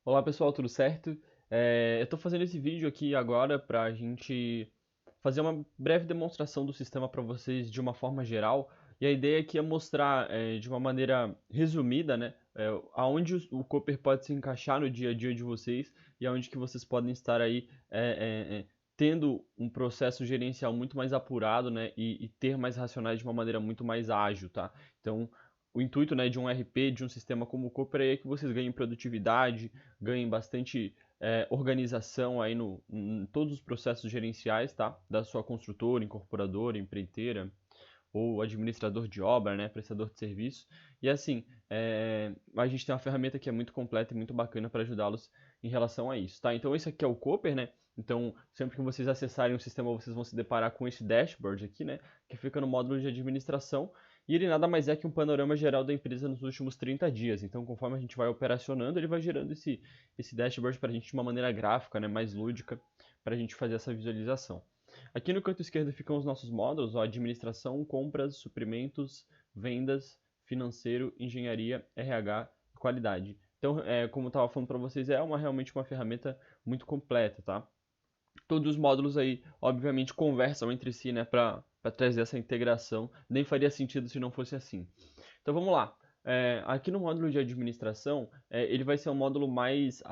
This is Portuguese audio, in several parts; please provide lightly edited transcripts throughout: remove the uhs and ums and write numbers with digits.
Olá pessoal, tudo certo? Eu estou fazendo esse vídeo aqui agora para a gente fazer uma breve demonstração do sistema para vocês de uma forma geral. E a ideia aqui é mostrar de uma maneira resumida, né, aonde o Cooper pode se encaixar no dia a dia de vocês e aonde que vocês podem estar aí tendo um processo gerencial muito mais apurado, né, e ter mais racionais de uma maneira muito mais ágil, tá? Então, o intuito, né, de um RP, de um sistema como o Cooper é que vocês ganhem produtividade, ganhem bastante organização aí em todos os processos gerenciais, tá? Da sua construtora, incorporadora, empreiteira ou administrador de obra, né? Prestador de serviço. E assim, a gente tem uma ferramenta que é muito completa e muito bacana para ajudá-los em relação a isso, tá? Então esse aqui é o Cooper, né? Então, sempre que vocês acessarem o sistema, vocês vão se deparar com esse dashboard aqui, né? Que fica no módulo de administração. E ele nada mais é que um panorama geral da empresa nos últimos 30 dias. Então, conforme a gente vai operacionando, ele vai gerando esse dashboard para a gente de uma maneira gráfica, né? Mais lúdica, para a gente fazer essa visualização. Aqui no canto esquerdo ficam os nossos módulos, ó, administração, compras, suprimentos, vendas, financeiro, engenharia, RH, qualidade. Então, como eu estava falando para vocês, realmente uma ferramenta muito completa, tá? Todos os módulos aí, obviamente, conversam entre si, né, para trazer essa integração. Nem faria sentido se não fosse assim. Então vamos lá. Aqui no módulo de administração, ele vai ser um módulo mais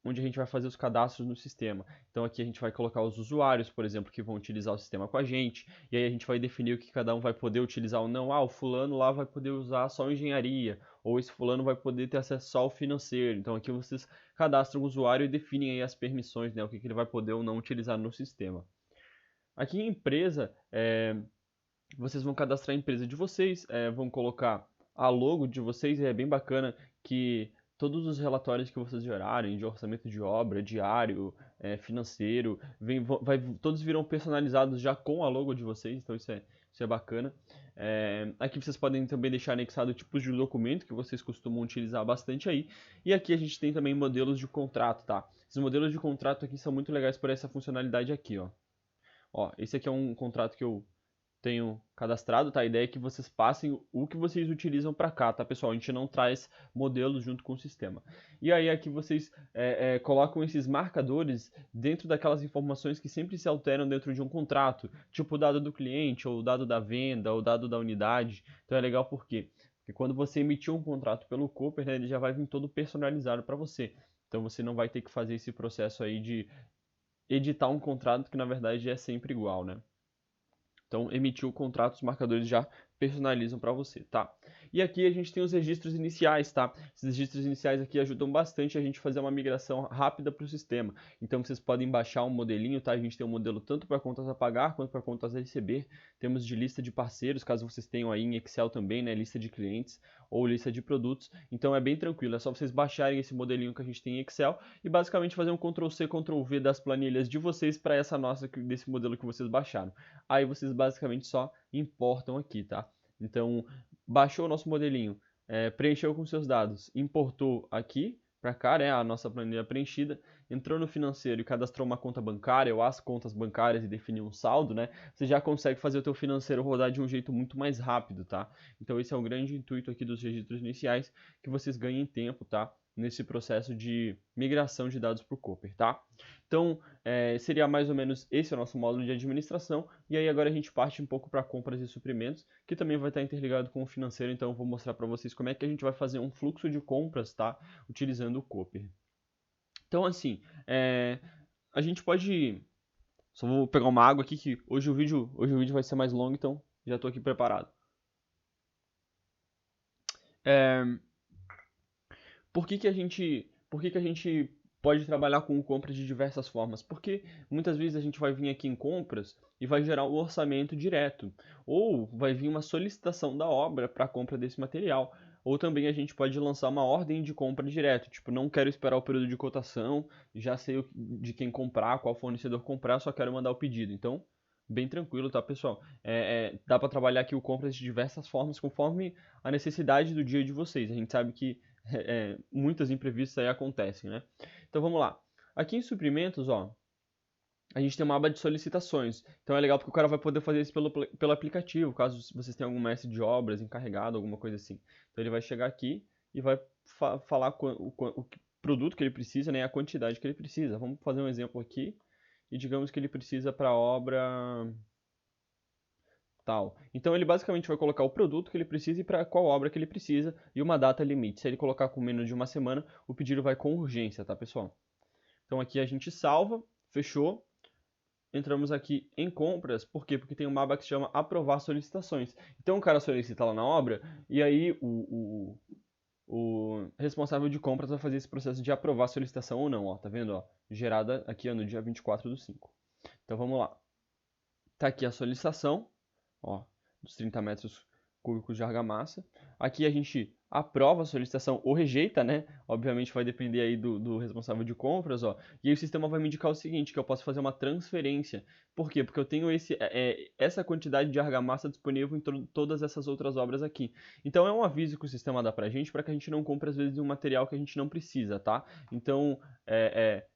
onde a gente vai fazer os cadastros no sistema. Então aqui a gente vai colocar os usuários, por exemplo, que vão utilizar o sistema com a gente, e aí a gente vai definir o que cada um vai poder utilizar ou não. Ah, o fulano lá vai poder usar só engenharia, ou esse fulano vai poder ter acesso só ao financeiro. Então aqui vocês cadastram o usuário e definem aí as permissões, né, o que ele vai poder ou não utilizar no sistema. Aqui em empresa, vocês vão cadastrar a empresa de vocês, vão colocar a logo de vocês, e é bem bacana que todos os relatórios que vocês gerarem, de orçamento de obra, diário, financeiro, todos virão personalizados já com a logo de vocês, então isso é bacana. Aqui vocês podem também deixar anexado tipos de documento que vocês costumam utilizar bastante aí. E aqui a gente tem também modelos de contrato, tá? Esses modelos de contrato aqui são muito legais por essa funcionalidade aqui, ó. Ó, esse aqui é um contrato que eu tenho cadastrado, tá? A ideia é que vocês passem o que vocês utilizam para cá, tá, pessoal? A gente não traz modelos junto com o sistema. E aí aqui vocês colocam esses marcadores dentro daquelas informações que sempre se alteram dentro de um contrato, tipo o dado do cliente, ou o dado da venda, ou o dado da unidade. Então é legal por quê? Porque quando você emitir um contrato pelo Cooper, né, ele já vai vir todo personalizado para você. Então você não vai ter que fazer esse processo aí de editar um contrato que na verdade é sempre igual, né? Então, emitiu o contrato, os marcadores já personalizam para você, tá? E aqui a gente tem os registros iniciais, tá? Esses registros iniciais aqui ajudam bastante a gente a fazer uma migração rápida para o sistema. Então, vocês podem baixar um modelinho, tá? A gente tem um modelo tanto para contas a pagar quanto para contas a receber. Temos de lista de parceiros, caso vocês tenham aí em Excel também, né? Lista de clientes ou lista de produtos. Então, é bem tranquilo, é só vocês baixarem esse modelinho que a gente tem em Excel e basicamente fazer um Ctrl+C, Ctrl+V das planilhas de vocês para essa nossa, desse modelo que vocês baixaram. Aí vocês basicamente só importam aqui, tá? Então, baixou o nosso modelinho, preencheu com seus dados, importou aqui para cá, né, a nossa planilha preenchida, entrou no financeiro e cadastrou uma conta bancária ou as contas bancárias e definiu um saldo, né, você já consegue fazer o teu financeiro rodar de um jeito muito mais rápido, tá? Então esse é o grande intuito aqui dos registros iniciais, que vocês ganhem tempo, tá? Nesse processo de migração de dados para o Cooper, tá? Então, seria mais ou menos esse o nosso módulo de administração, e aí agora a gente parte um pouco para compras e suprimentos, que também vai estar interligado com o financeiro, então eu vou mostrar para vocês como é que a gente vai fazer um fluxo de compras, tá? Utilizando o Cooper. Então, assim, a gente pode... Só vou pegar uma água aqui, que hoje o vídeo vai ser mais longo, então já estou aqui preparado. É, por que que a gente pode trabalhar com compras de diversas formas? Porque muitas vezes a gente vai vir aqui em compras e vai gerar um orçamento direto, ou vai vir uma solicitação da obra para a compra desse material, ou também a gente pode lançar uma ordem de compra direto, tipo, não quero esperar o período de cotação, já sei de quem comprar, qual fornecedor comprar, só quero mandar o pedido. Então, bem tranquilo, tá, pessoal? Dá para trabalhar aqui o compras de diversas formas, conforme a necessidade do dia de vocês. A gente sabe que muitas imprevistos aí acontecem, né? Então vamos lá. Aqui em suprimentos, ó, a gente tem uma aba de solicitações. Então é legal porque o cara vai poder fazer isso pelo aplicativo, caso vocês tenham algum mestre de obras encarregado, alguma coisa assim. Então ele vai chegar aqui e vai falar o produto que ele precisa, né, a quantidade que ele precisa. Vamos fazer um exemplo aqui e digamos que ele precisa para a obra tal. Então ele basicamente vai colocar o produto que ele precisa e para qual obra que ele precisa e uma data limite. Se ele colocar com menos de uma semana, o pedido vai com urgência, tá, pessoal? Então aqui a gente salva, fechou. Entramos aqui em compras, por quê? Porque tem uma aba que se chama aprovar solicitações. Então o cara solicita lá na obra e aí o responsável de compras vai fazer esse processo de aprovar a solicitação ou não, ó, tá vendo, ó? Gerada aqui ó, no dia 24/5. Então vamos lá. Tá aqui a solicitação, ó, dos 30 metros cúbicos de argamassa. Aqui a gente aprova a solicitação ou rejeita, né? Obviamente vai depender aí do responsável de compras, ó. E aí o sistema vai me indicar o seguinte, que eu posso fazer uma transferência. Por quê? Porque eu tenho essa quantidade de argamassa disponível em todas essas outras obras aqui. Então é um aviso que o sistema dá pra gente para que a gente não compre às vezes um material que a gente não precisa, tá? Então,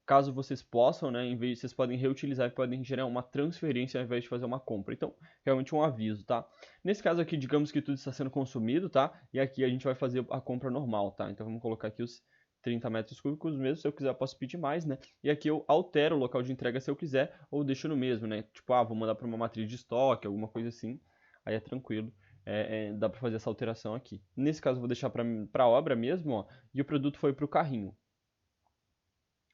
caso vocês possam, né, em vez vocês podem reutilizar e podem gerar uma transferência ao invés de fazer uma compra. Então, realmente um aviso, tá? Nesse caso aqui, digamos que tudo está sendo consumido, tá? E aqui a gente vai fazer a compra normal, tá? Então vamos colocar aqui os 30 metros cúbicos mesmo, se eu quiser eu posso pedir mais, né? E aqui eu altero o local de entrega se eu quiser, ou deixo no mesmo, né? Tipo, vou mandar para uma matriz de estoque, alguma coisa assim, aí é tranquilo. Dá para fazer essa alteração aqui. Nesse caso eu vou deixar para a obra mesmo, ó, e o produto foi para o carrinho.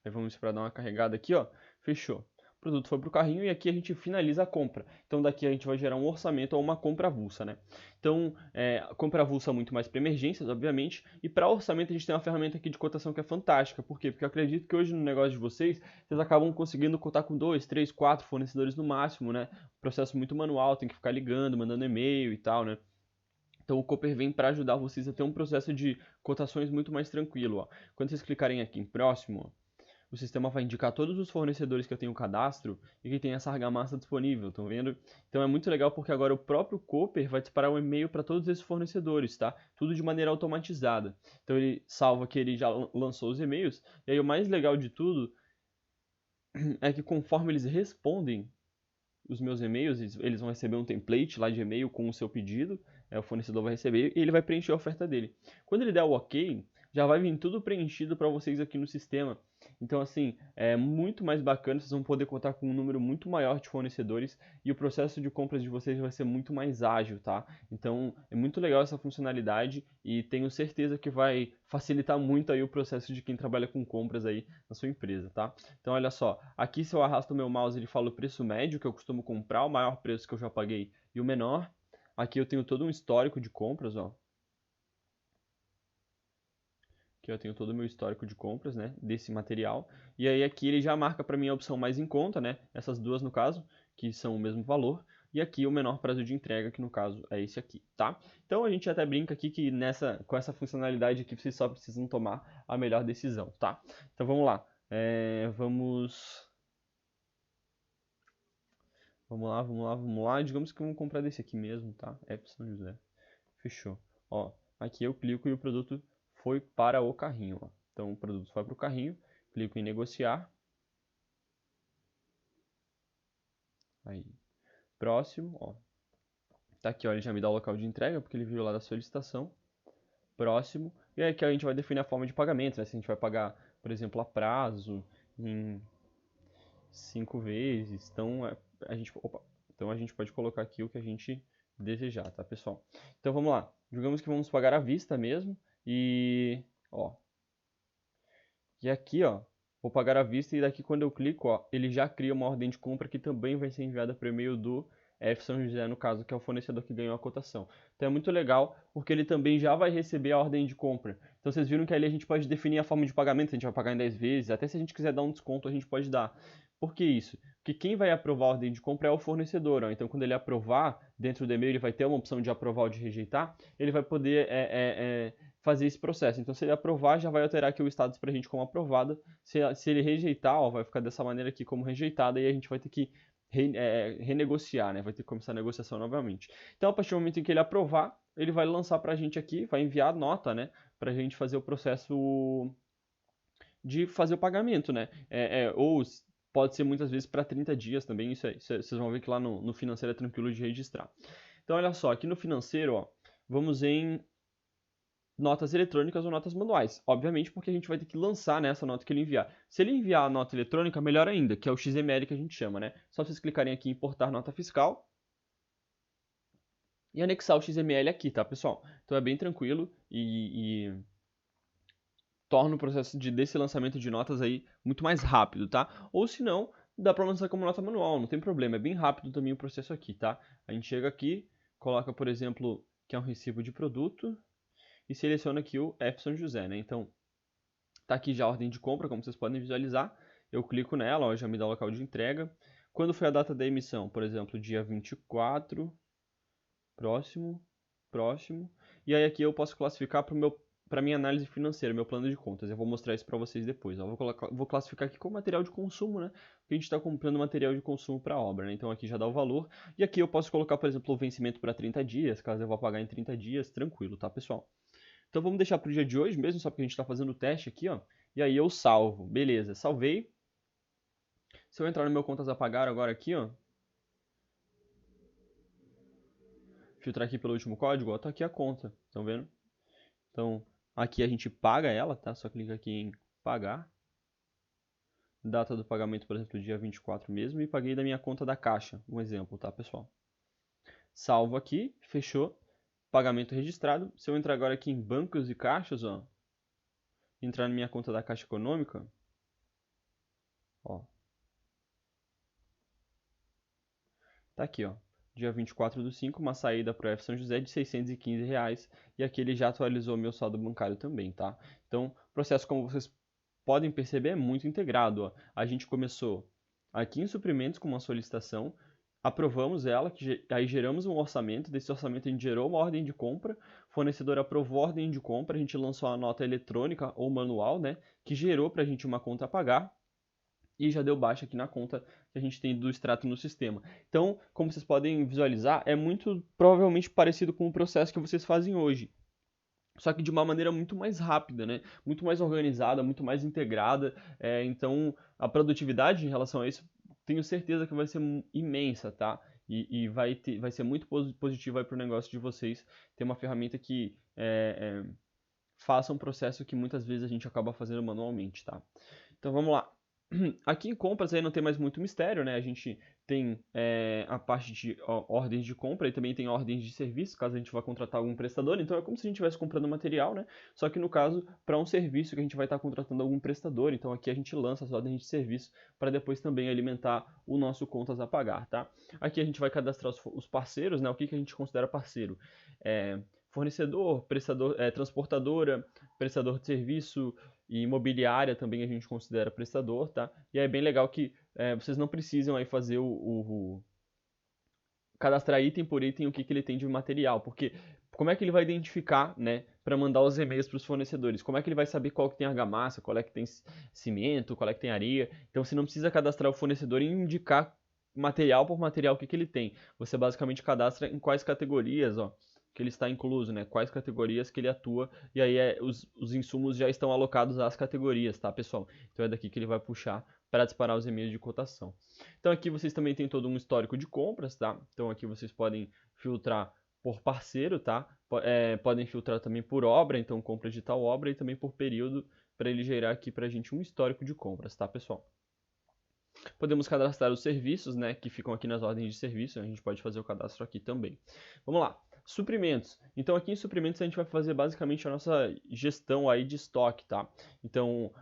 Aí vamos esperar dar uma carregada aqui, ó. Fechou. O produto foi para o carrinho e aqui a gente finaliza a compra. Então daqui a gente vai gerar um orçamento ou uma compra avulsa, né? Então, compra avulsa muito mais para emergências, obviamente. E para orçamento a gente tem uma ferramenta aqui de cotação que é fantástica. Por quê? Porque eu acredito que hoje no negócio de vocês acabam conseguindo cotar com 2, 3, 4 fornecedores no máximo, né? Processo muito manual, tem que ficar ligando, mandando e-mail e tal, né? Então o Cooper vem para ajudar vocês a ter um processo de cotações muito mais tranquilo, ó. Quando vocês clicarem aqui em próximo, ó, o sistema vai indicar todos os fornecedores que eu tenho cadastro e que tem essa argamassa disponível, estão vendo? Então é muito legal porque agora o próprio Cooper vai disparar um e-mail para todos esses fornecedores, tá? Tudo de maneira automatizada. Então ele salva que ele já lançou os e-mails, e aí o mais legal de tudo é que conforme eles respondem os meus e-mails, eles vão receber um template lá de e-mail com o seu pedido, o fornecedor vai receber e ele vai preencher a oferta dele. Quando ele der o OK, já vai vir tudo preenchido para vocês aqui no sistema. Então, assim, é muito mais bacana, vocês vão poder contar com um número muito maior de fornecedores e o processo de compras de vocês vai ser muito mais ágil, tá? Então, é muito legal essa funcionalidade e tenho certeza que vai facilitar muito aí o processo de quem trabalha com compras aí na sua empresa, tá? Então, olha só, aqui se eu arrasto o meu mouse, ele fala o preço médio que eu costumo comprar, o maior preço que eu já paguei e o menor. Aqui eu tenho todo um histórico de compras, ó. Aqui eu tenho todo o meu histórico de compras, né, desse material. E aí aqui ele já marca para mim a opção mais em conta, né, essas duas no caso, que são o mesmo valor. E aqui o menor prazo de entrega, que no caso é esse aqui, tá? Então a gente até brinca aqui que com essa funcionalidade aqui vocês só precisam tomar a melhor decisão, tá? Então vamos lá. Vamos lá. Digamos que vamos comprar desse aqui mesmo, tá? F São José. Fechou. Ó, aqui eu clico e o produto foi para o carrinho, ó. Então o produto foi para o carrinho, clico em negociar. Aí, próximo, ó. Tá aqui, ó, ele já me dá o local de entrega, porque ele viu lá da solicitação. Próximo. E aí aqui a gente vai definir a forma de pagamento, né? Se a gente vai pagar, por exemplo, a prazo, em 5 vezes. Então, então a gente pode colocar aqui o que a gente desejar, tá, pessoal? Então vamos lá. Digamos que vamos pagar à vista mesmo. Ó. E aqui, ó, vou pagar à vista e daqui quando eu clico, ó, ele já cria uma ordem de compra que também vai ser enviada por e-mail do F São José, no caso, que é o fornecedor que ganhou a cotação. Então é muito legal, porque ele também já vai receber a ordem de compra. Então vocês viram que ali a gente pode definir a forma de pagamento, se a gente vai pagar em 10 vezes, até se a gente quiser dar um desconto, a gente pode dar. Por que isso? Porque quem vai aprovar a ordem de compra é o fornecedor, ó. Então quando ele aprovar, dentro do e-mail ele vai ter uma opção de aprovar ou de rejeitar, ele vai poder fazer esse processo. Então, se ele aprovar, já vai alterar aqui o status para a gente como aprovada. Se ele rejeitar, ó, vai ficar dessa maneira aqui como rejeitada e a gente vai ter que renegociar, né? Vai ter que começar a negociação novamente. Então, a partir do momento em que ele aprovar, ele vai lançar para a gente aqui, vai enviar a nota, né? Para a gente fazer o processo de fazer o pagamento, né? Ou pode ser muitas vezes para 30 dias também. Isso aí, vocês vão ver que lá no financeiro é tranquilo de registrar. Então, olha só, aqui no financeiro, ó, vamos em notas eletrônicas ou notas manuais. Obviamente, porque a gente vai ter que lançar nessa nota que ele enviar. Se ele enviar a nota eletrônica, melhor ainda, que é o XML que a gente chama, né? Só vocês clicarem aqui em importar nota fiscal e anexar o XML aqui, tá, pessoal? Então é bem tranquilo e torna o processo desse lançamento de notas aí muito mais rápido, tá? Ou se não, dá para lançar como nota manual, não tem problema, é bem rápido também o processo aqui, tá? A gente chega aqui, coloca, por exemplo, que é um recibo de produto e seleciona aqui o F São José, né? Então, tá aqui já a ordem de compra, como vocês podem visualizar. Eu clico nela, ó, já me dá o local de entrega. Quando foi a data da emissão? Por exemplo, dia 24, próximo, próximo. E aí aqui eu posso classificar para minha análise financeira, meu plano de contas. Eu vou mostrar isso para vocês depois. Ó. Vou classificar aqui como material de consumo, né? Porque a gente está comprando material de consumo para obra, né? Então aqui já dá o valor. E aqui eu posso colocar, por exemplo, o vencimento para 30 dias, caso eu vá pagar em 30 dias, tranquilo, tá, pessoal? Então vamos deixar para o dia de hoje mesmo, só porque a gente está fazendo o teste aqui, ó. E aí eu salvo. Beleza, salvei. Se eu entrar no meu contas a pagar agora aqui, ó. Filtrar aqui pelo último código, ó, tá aqui a conta. Estão vendo? Então, aqui a gente paga ela, tá? Só clica aqui em pagar. Data do pagamento, por exemplo, dia 24 mesmo. E paguei da minha conta da Caixa. Um exemplo, tá, pessoal? Salvo aqui, fechou. Pagamento registrado. Se eu entrar agora aqui em bancos e caixas, ó. Entrar na minha conta da Caixa Econômica. Ó. Tá aqui, ó. Dia 24/5, uma saída para o F São José de R$ 615. E aqui ele já atualizou meu saldo bancário também, tá? Então, o processo, como vocês podem perceber, é muito integrado, ó. A gente começou aqui em suprimentos com uma solicitação, aprovamos ela, aí geramos um orçamento, desse orçamento a gente gerou uma ordem de compra, o fornecedor aprovou a ordem de compra, a gente lançou a nota eletrônica ou manual, né, que gerou para a gente uma conta a pagar, e já deu baixa aqui na conta que a gente tem do extrato no sistema. Então, como vocês podem visualizar, é muito provavelmente parecido com o processo que vocês fazem hoje. Só que de uma maneira muito mais rápida, né? Muito mais organizada, muito mais integrada. Então, a produtividade em relação a isso, tenho certeza que vai ser imensa, tá? E vai ser muito positivo para o negócio de vocês ter uma ferramenta que faça um processo que muitas vezes a gente acaba fazendo manualmente, tá? Então, vamos lá. Aqui em compras aí não tem mais muito mistério, né? A gente tem a parte de ordens de compra e também tem ordens de serviço, caso a gente vá contratar algum prestador. Então é como se a gente estivesse comprando material, né? Só que no caso, para um serviço que a gente vai estar contratando algum prestador. Então aqui a gente lança as ordens de serviço para depois também alimentar o nosso contas a pagar, tá? Aqui a gente vai cadastrar os parceiros, né? O que a gente considera parceiro? Fornecedor, prestador, transportadora, prestador de serviço, e imobiliária também a gente considera prestador, tá? E é bem legal que vocês não precisam aí fazer cadastrar item por item o que ele tem de material, porque como é que ele vai identificar, né, para mandar os e-mails para os fornecedores? Como é que ele vai saber qual que tem argamassa, qual é que tem cimento, qual é que tem areia? Então você não precisa cadastrar o fornecedor e indicar material por material o que ele tem. Você basicamente cadastra em quais categorias, ó, que ele está incluso, né? Quais categorias que ele atua, e aí os insumos já estão alocados às categorias, tá, pessoal? Então é daqui que ele vai puxar para disparar os e-mails de cotação. Então aqui vocês também têm todo um histórico de compras, tá? Então aqui vocês podem filtrar por parceiro, tá? Podem filtrar também por obra, então compra de tal obra, e também por período, para ele gerar aqui para a gente um histórico de compras, tá, pessoal? Podemos cadastrar os serviços, né, que ficam aqui nas ordens de serviço, a gente pode fazer o cadastro aqui também. Vamos lá. Suprimentos. Então aqui em suprimentos a gente vai fazer basicamente a nossa gestão aí de estoque, tá? Então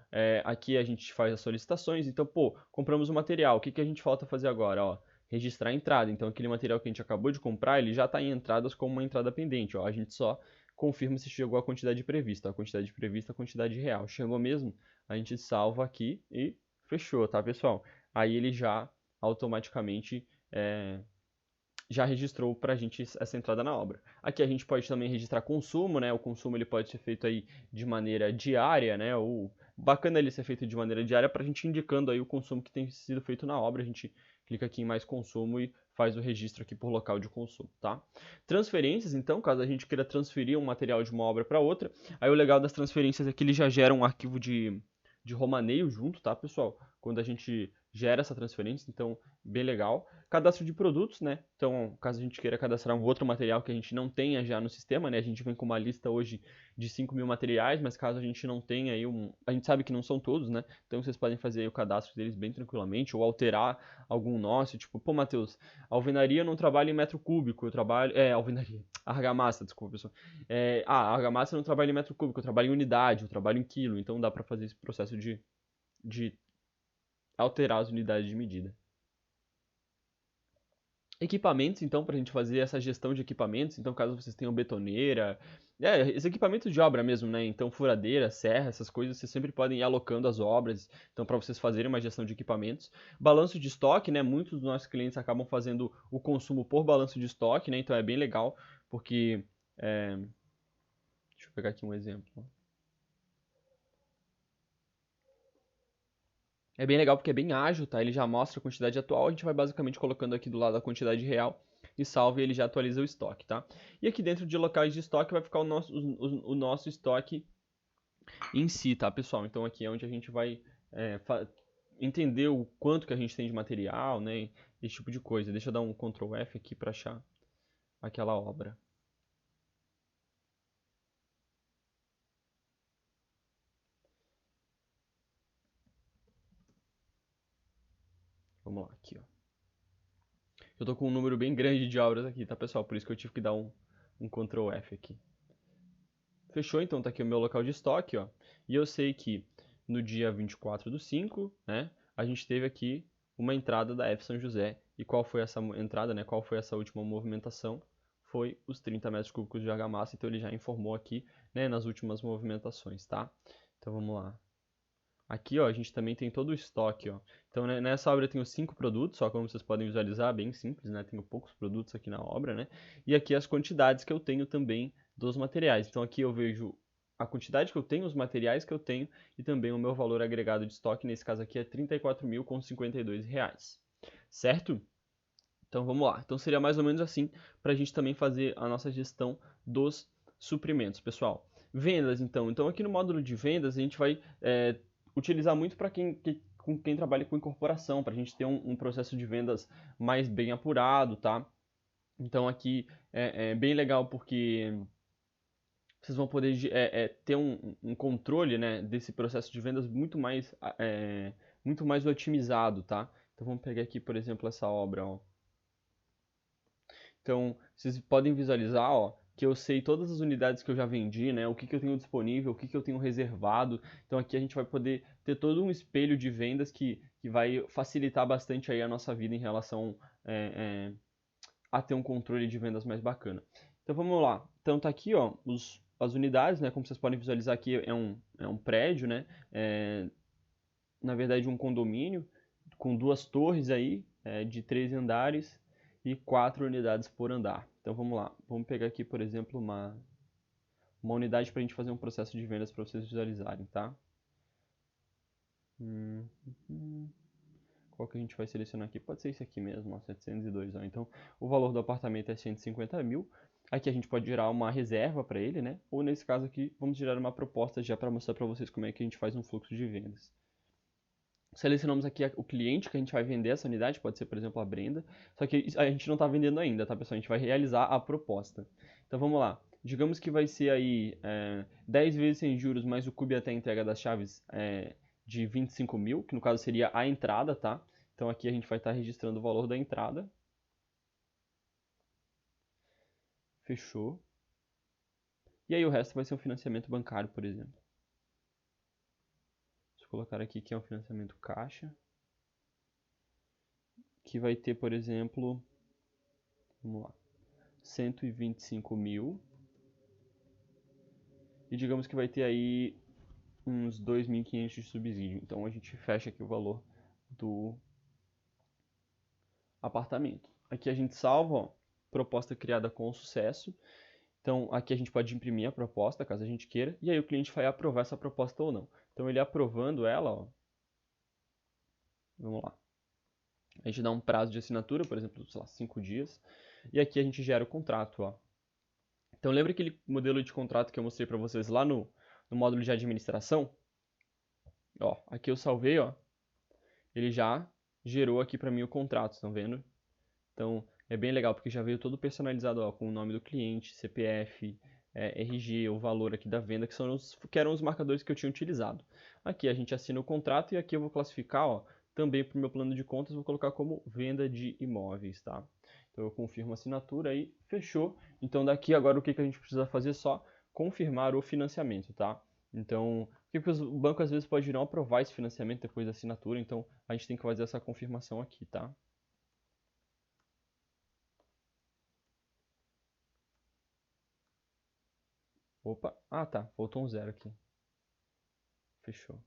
aqui a gente faz as solicitações. Então, pô, compramos o material. O que a gente falta fazer agora? Ó, registrar a entrada. Então aquele material que a gente acabou de comprar, ele já está em entradas como uma entrada pendente. Ó, a gente só confirma se chegou a quantidade prevista. A quantidade prevista, a quantidade real. Chegou mesmo? A gente salva aqui e fechou, tá, pessoal? Aí ele já automaticamente já registrou para a gente essa entrada na obra. Aqui a gente pode também registrar consumo, né? O consumo ele pode ser feito aí de maneira diária, né? Ou bacana ele ser feito de maneira diária para a gente indicando aí o consumo que tem sido feito na obra. A gente clica aqui em mais consumo e faz o registro aqui por local de consumo, tá? Transferências, então, caso a gente queira transferir um material de uma obra para outra, aí o legal das transferências é que ele já gera um arquivo de romaneio junto, tá, pessoal? Quando a gente gera essa transferência, então bem legal. Cadastro de produtos, né? Então, caso a gente queira cadastrar um outro material que a gente não tenha já no sistema, né? A gente vem com uma lista hoje de 5.000 materiais, mas caso a gente não tenha aí a gente sabe que não são todos, né? Então vocês podem fazer aí o cadastro deles bem tranquilamente, ou alterar algum nosso, tipo, pô, Matheus, a alvenaria não trabalha em metro cúbico, eu trabalho. Alvenaria. Argamassa, desculpa, pessoal. A argamassa não trabalha em metro cúbico, eu trabalho em unidade, eu trabalho em quilo, então dá pra fazer esse processo de alterar as unidades de medida. Equipamentos, então, para a gente fazer essa gestão de equipamentos, então caso vocês tenham betoneira, esses equipamentos de obra mesmo, né? Então furadeira, serra, essas coisas, vocês sempre podem ir alocando as obras, então para vocês fazerem uma gestão de equipamentos. Balanço de estoque, né? Muitos dos nossos clientes acabam fazendo o consumo por balanço de estoque, né? Então é bem legal, porque... deixa eu pegar aqui um exemplo. É bem legal porque é bem ágil, tá? Ele já mostra a quantidade atual, a gente vai basicamente colocando aqui do lado a quantidade real e salve e ele já atualiza o estoque, tá? E aqui dentro de locais de estoque vai ficar o nosso estoque em si, tá, pessoal? Então aqui é onde a gente vai entender o quanto que a gente tem de material, né? Esse tipo de coisa. Deixa eu dar um Ctrl F aqui para achar aquela obra. Vamos lá, aqui, ó. Eu tô com um número bem grande de obras aqui, tá, pessoal? Por isso que eu tive que dar um Ctrl F aqui. Fechou, então tá aqui o meu local de estoque, ó. E eu sei que no dia 24/5, né, a gente teve aqui uma entrada da F São José. E qual foi essa entrada, né? Qual foi essa última movimentação? Foi os 30 metros cúbicos de argamassa, então ele já informou aqui, né, nas últimas movimentações, tá? Então vamos lá. Aqui, ó, a gente também tem todo o estoque, ó. Então, né, nessa obra eu tenho 5 produtos, só como vocês podem visualizar, bem simples, né? Tenho poucos produtos aqui na obra, né? E aqui as quantidades que eu tenho também dos materiais. Então, aqui eu vejo a quantidade que eu tenho, os materiais que eu tenho e também o meu valor agregado de estoque, nesse caso aqui é R$ 34.052, certo? Então, vamos lá. Então, seria mais ou menos assim para a gente também fazer a nossa gestão dos suprimentos, pessoal. Vendas, então. Então, aqui no módulo de vendas, a gente vai utilizar muito para com quem trabalha com incorporação, para a gente ter um processo de vendas mais bem apurado, tá? Então, aqui é bem legal porque vocês vão poder ter um controle, né, desse processo de vendas muito mais otimizado, tá? Então, vamos pegar aqui, por exemplo, essa obra, ó. Então, vocês podem visualizar, ó, que eu sei todas as unidades que eu já vendi, né? O que, que eu tenho disponível, o que, que eu tenho reservado. Então aqui a gente vai poder ter todo um espelho de vendas que vai facilitar bastante aí a nossa vida em relação a ter um controle de vendas mais bacana. Então vamos lá. Então tá aqui, ó, as unidades, né? Como vocês podem visualizar aqui é um prédio, né? Na verdade um condomínio com 2 torres aí de 13 andares e 4 unidades por andar. Então vamos lá, vamos pegar aqui, por exemplo, uma unidade para a gente fazer um processo de vendas para vocês visualizarem, tá? Qual que a gente vai selecionar aqui? Pode ser esse aqui mesmo, ó, 702. Ó. Então o valor do apartamento é 150 mil. Aqui a gente pode gerar uma reserva para ele, né? Ou nesse caso aqui, vamos gerar uma proposta já para mostrar para vocês como é que a gente faz um fluxo de vendas. Selecionamos aqui o cliente que a gente vai vender essa unidade, pode ser, por exemplo, a Brenda. Só que a gente não está vendendo ainda, tá, pessoal? A gente vai realizar a proposta. Então, vamos lá. Digamos que vai ser aí 10 vezes sem juros, mais o CUB até a entrega das chaves de 25 mil, que no caso seria a entrada, tá? Então, aqui a gente vai estar registrando o valor da entrada. Fechou. E aí o resto vai ser um financiamento bancário, por exemplo. Deixa eu colocar aqui que é um financiamento caixa. Que vai ter, por exemplo, vamos lá, 125 mil. E digamos que vai ter aí uns 2.500 de subsídio. Então a gente fecha aqui o valor do apartamento. Aqui a gente salva, ó, proposta criada com sucesso. Então aqui a gente pode imprimir a proposta, caso a gente queira, e aí o cliente vai aprovar essa proposta ou não. Então ele aprovando ela, ó, vamos lá. A gente dá um prazo de assinatura, por exemplo, sei lá, 5 dias, e aqui a gente gera o contrato, ó. Então lembra aquele modelo de contrato que eu mostrei para vocês lá no módulo de administração? Ó, aqui eu salvei, ó. Ele já gerou aqui para mim o contrato, estão vendo? Então, é bem legal, porque já veio todo personalizado, ó, com o nome do cliente, CPF, RG, o valor aqui da venda, que eram os marcadores que eu tinha utilizado. Aqui a gente assina o contrato e aqui eu vou classificar, ó, também para o meu plano de contas, vou colocar como venda de imóveis, tá? Então eu confirmo a assinatura aí, fechou. Então daqui agora o que a gente precisa fazer? Só confirmar o financiamento, tá? Então, porque o banco às vezes pode não aprovar esse financiamento depois da assinatura, então a gente tem que fazer essa confirmação aqui, tá? Opa, ah tá, faltou um zero aqui. Fechou.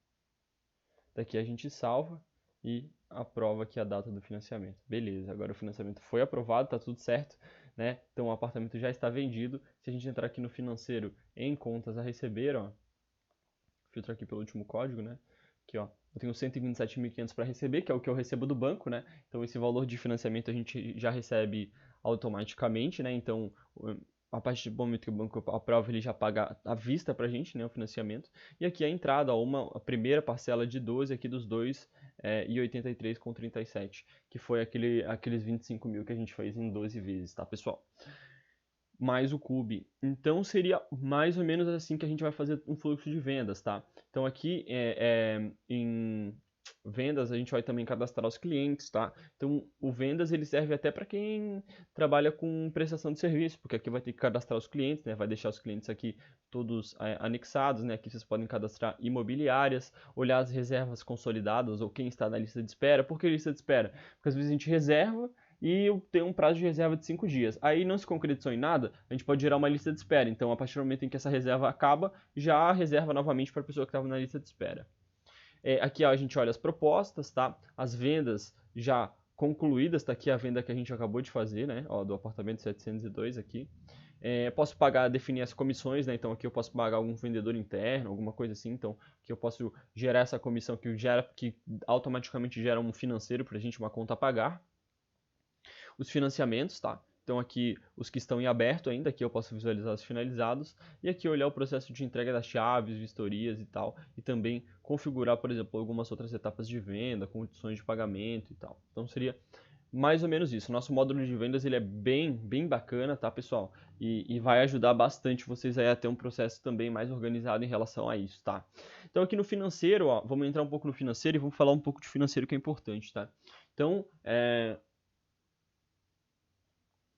Daqui a gente salva e aprova aqui a data do financiamento. Beleza, agora o financiamento foi aprovado, tá tudo certo, né? Então o apartamento já está vendido. Se a gente entrar aqui no financeiro em contas a receber, ó, filtro aqui pelo último código, né? Aqui, ó, eu tenho 127.500 para receber, que é o que eu recebo do banco, né? Então esse valor de financiamento a gente já recebe automaticamente, né? Então a partir do momento que o banco aprova, ele já paga à vista pra gente, né, o financiamento. E aqui a entrada, ó, a primeira parcela de 12 aqui dos dois e 83,37, que foi aqueles 25 mil que a gente fez em 12 vezes, tá, pessoal? Mais o Cube. Então seria mais ou menos assim que a gente vai fazer um fluxo de vendas, tá? Então aqui em vendas a gente vai também cadastrar os clientes, tá? Então o vendas ele serve até para quem trabalha com prestação de serviço, porque aqui vai ter que cadastrar os clientes, né? Vai deixar os clientes aqui todos anexados, né? Aqui vocês podem cadastrar imobiliárias, olhar as reservas consolidadas ou quem está na lista de espera. Por que lista de espera? Porque às vezes a gente reserva e tem um prazo de reserva de 5 dias. Aí não se concretizou em nada, a gente pode gerar uma lista de espera. Então, a partir do momento em que essa reserva acaba, já reserva novamente para a pessoa que estava na lista de espera. Aqui ó, a gente olha as propostas, tá? As vendas já concluídas, tá aqui a venda que a gente acabou de fazer, né? Ó, do apartamento 702 aqui. Posso pagar, definir as comissões, né? Então aqui eu posso pagar algum vendedor interno, alguma coisa assim. Então aqui eu posso gerar essa comissão que automaticamente gera um financeiro para a gente, uma conta a pagar. Os financiamentos, tá? Então aqui os que estão em aberto ainda, aqui eu posso visualizar os finalizados e aqui olhar o processo de entrega das chaves, vistorias e tal, e também configurar, por exemplo, algumas outras etapas de venda, condições de pagamento e tal. Então seria mais ou menos isso. Nosso módulo de vendas ele é bem bacana, tá, pessoal? E vai ajudar bastante vocês aí a ter um processo também mais organizado em relação a isso, tá? Então aqui no financeiro, ó, vamos entrar um pouco no financeiro e vamos falar um pouco de financeiro que é importante, tá? Então,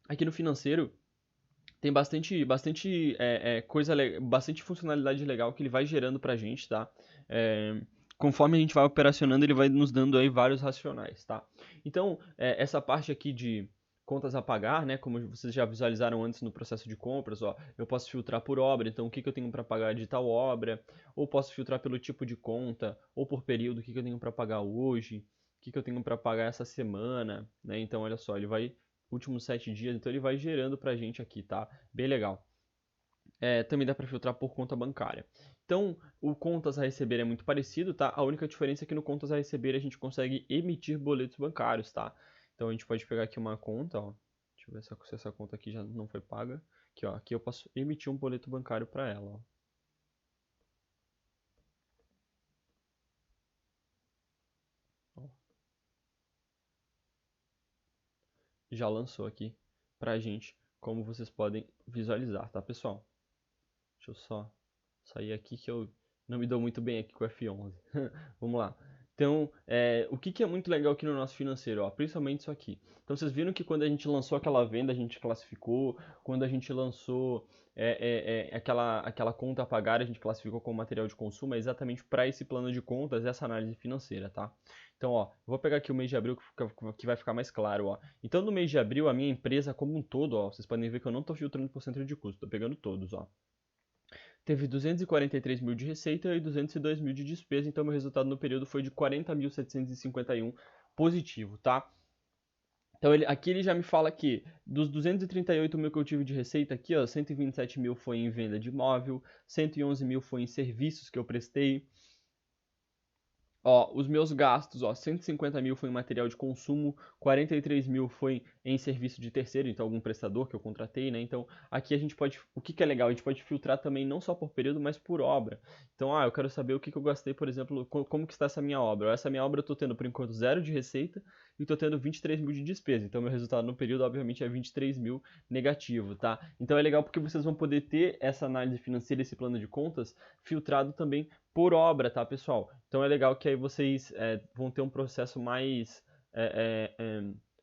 aqui no financeiro tem bastante funcionalidade legal que ele vai gerando pra gente, tá? Conforme a gente vai operacionando, ele vai nos dando aí vários racionais, tá? Então, essa parte aqui de contas a pagar, né? Como vocês já visualizaram antes no processo de compras, ó, eu posso filtrar por obra, então o que eu tenho para pagar de tal obra, ou posso filtrar pelo tipo de conta, ou por período, o que eu tenho para pagar hoje, o que eu tenho para pagar essa semana, né? Então, olha só, ele vai últimos 7 dias, então ele vai gerando pra gente aqui, tá? Bem legal. Também dá para filtrar por conta bancária. Então, o contas a receber é muito parecido, tá? A única diferença é que no contas a receber a gente consegue emitir boletos bancários, tá? Então a gente pode pegar aqui uma conta, ó. Deixa eu ver se essa conta aqui já não foi paga. Aqui, ó. Aqui eu posso emitir um boleto bancário para ela, ó. Já lançou aqui pra gente, como vocês podem visualizar, tá, pessoal? Deixa eu só sair aqui que eu não me dou muito bem aqui com o F11. Vamos lá. Então, o que é muito legal aqui no nosso financeiro? Ó, principalmente isso aqui. Então, vocês viram que quando a gente lançou aquela venda, a gente classificou. Quando a gente lançou aquela conta a pagar, a gente classificou como material de consumo. É exatamente para esse plano de contas, essa análise financeira, tá? Então, ó, vou pegar aqui o mês de abril que vai ficar mais claro, ó. Então, no mês de abril, a minha empresa como um todo, ó, vocês podem ver que eu não estou filtrando por centro de custo, estou pegando todos, ó. Teve 243 mil de receita e 202 mil de despesa, então meu resultado no período foi de 40.751 positivo, tá? Então aqui ele já me fala que dos 238 mil que eu tive de receita aqui, ó, 127 mil foi em venda de imóvel, 111 mil foi em serviços que eu prestei, Ó, os meus gastos, ó, 150 mil foi em material de consumo, 43 mil foi em serviço de terceiro, então algum prestador que eu contratei, né? Então aqui a gente pode, o que que é legal, a gente pode filtrar também não só por período, mas por obra. Então, eu quero saber o que que eu gastei, por exemplo, como que está essa minha obra. Essa minha obra eu tô tendo por enquanto zero de receita e tô tendo 23 mil de despesa. Então meu resultado no período, obviamente, é 23 mil negativo, tá? Então é legal porque vocês vão poder ter essa análise financeira, esse plano de contas filtrado também por obra, tá, pessoal? Então é legal que aí vocês vão ter um processo mais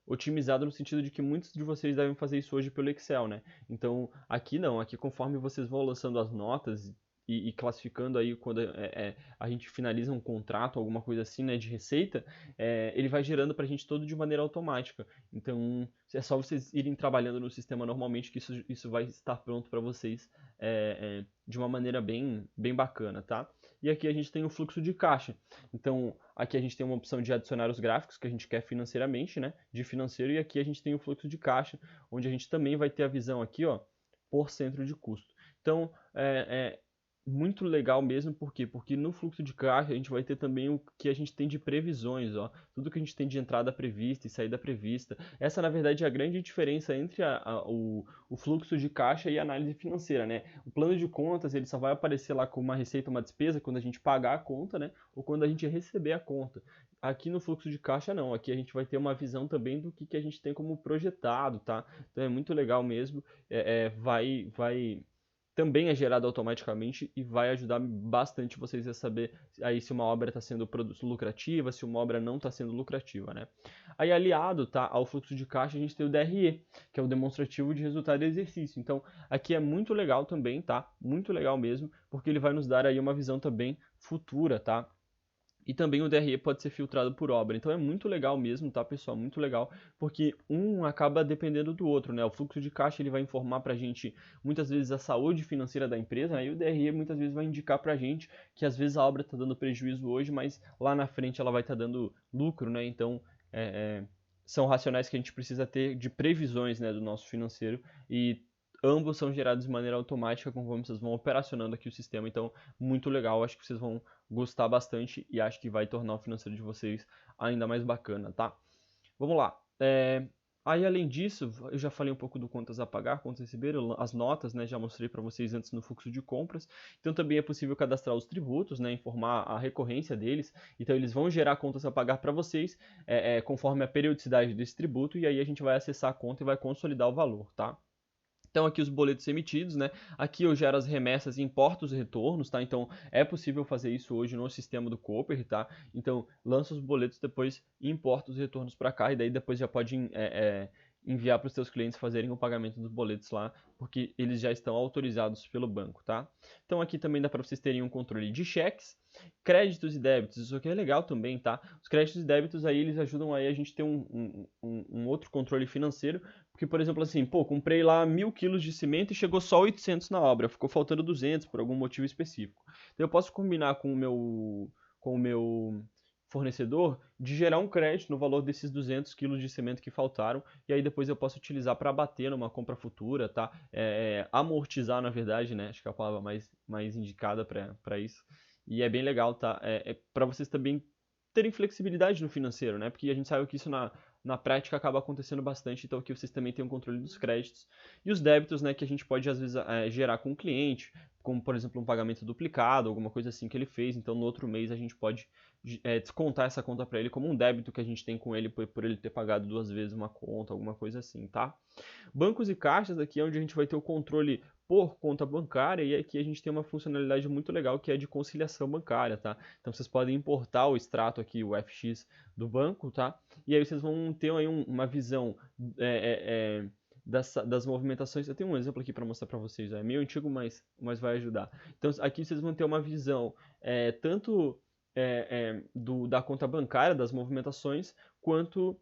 otimizado no sentido de que muitos de vocês devem fazer isso hoje pelo Excel, né? Então aqui não, aqui conforme vocês vão lançando as notas e classificando aí quando a gente finaliza um contrato, alguma coisa assim, né, de receita, ele vai gerando pra gente todo de maneira automática. Então é só vocês irem trabalhando no sistema normalmente que isso vai estar pronto para vocês de uma maneira bem bacana, tá? E aqui a gente tem o fluxo de caixa. Então, aqui a gente tem uma opção de adicionar os gráficos que a gente quer financeiramente, né? De financeiro, e aqui a gente tem o fluxo de caixa, onde a gente também vai ter a visão aqui, ó, por centro de custo. Então, muito legal mesmo, por quê? Porque no fluxo de caixa a gente vai ter também o que a gente tem de previsões, ó, tudo que a gente tem de entrada prevista e saída prevista. Essa, na verdade, é a grande diferença entre o fluxo de caixa e a análise financeira, né? O plano de contas, ele só vai aparecer lá com uma receita, uma despesa, quando a gente pagar a conta, né? Ou quando a gente receber a conta. Aqui no fluxo de caixa, não. Aqui a gente vai ter uma visão também do que a gente tem como projetado, tá? Então é muito legal mesmo. Vai também é gerado automaticamente e vai ajudar bastante vocês a saber aí se uma obra está sendo lucrativa, se uma obra não está sendo lucrativa, né? Aí aliado, tá, ao fluxo de caixa a gente tem o DRE, que é o demonstrativo de resultado de exercício. Então aqui é muito legal também, tá? Muito legal mesmo, porque ele vai nos dar aí uma visão também futura, tá? E também o DRE pode ser filtrado por obra. Então é muito legal mesmo, tá, pessoal? Muito legal, porque um acaba dependendo do outro, né? O fluxo de caixa ele vai informar pra gente muitas vezes a saúde financeira da empresa, né? E o DRE muitas vezes vai indicar pra gente que às vezes a obra está dando prejuízo hoje, mas lá na frente ela vai estar dando lucro, né? Então são racionais que a gente precisa ter de previsões, né, do nosso financeiro e ambos são gerados de maneira automática conforme vocês vão operacionando aqui o sistema. Então, muito legal, acho que vocês vão gostar bastante e acho que vai tornar o financeiro de vocês ainda mais bacana, tá? Vamos lá. Aí, além disso, eu já falei um pouco do contas a pagar, contas a receber, as notas, né? Já mostrei para vocês antes no fluxo de compras. Então, também é possível cadastrar os tributos, né? Informar a recorrência deles. Então, eles vão gerar contas a pagar para vocês conforme a periodicidade desse tributo. E aí a gente vai acessar a conta e vai consolidar o valor, tá? Então aqui os boletos emitidos, né? Aqui eu gero as remessas e importo os retornos, tá? Então é possível fazer isso hoje no sistema do Cooper, tá? Então lança os boletos, depois importa os retornos para cá e daí depois já pode enviar para os seus clientes fazerem o pagamento dos boletos lá, porque eles já estão autorizados pelo banco, tá? Então aqui também dá para vocês terem um controle de cheques, créditos e débitos, isso aqui é legal também, tá? Os créditos e débitos aí eles ajudam aí a gente ter um outro controle financeiro, porque, por exemplo, assim, pô, comprei lá 1.000 quilos de cimento e chegou só 800 na obra, ficou faltando 200 por algum motivo específico. Então eu posso combinar com o meu fornecedor de gerar um crédito no valor desses 200 quilos de cimento que faltaram, e aí depois eu posso utilizar para bater numa compra futura, tá? Amortizar, na verdade, né? Acho que é a palavra mais indicada para isso. E é bem legal, tá? Para vocês também terem flexibilidade no financeiro, né? Porque a gente sabe que isso na prática acaba acontecendo bastante, então aqui vocês também têm o controle dos créditos e os débitos, né, que a gente pode às vezes gerar com o cliente, como por exemplo um pagamento duplicado, alguma coisa assim que ele fez, então no outro mês a gente pode descontar essa conta para ele como um débito que a gente tem com ele por ele ter pagado 2 vezes uma conta, alguma coisa assim, tá? Bancos e caixas aqui é onde a gente vai ter o controle por conta bancária e aqui a gente tem uma funcionalidade muito legal que é de conciliação bancária, tá? Então vocês podem importar o extrato aqui, o FX do banco, tá? E aí vocês vão ter aí uma visão das movimentações. Eu tenho um exemplo aqui para mostrar para vocês, é meio antigo, mas vai ajudar. Então aqui vocês vão ter uma visão tanto da conta bancária, das movimentações, quanto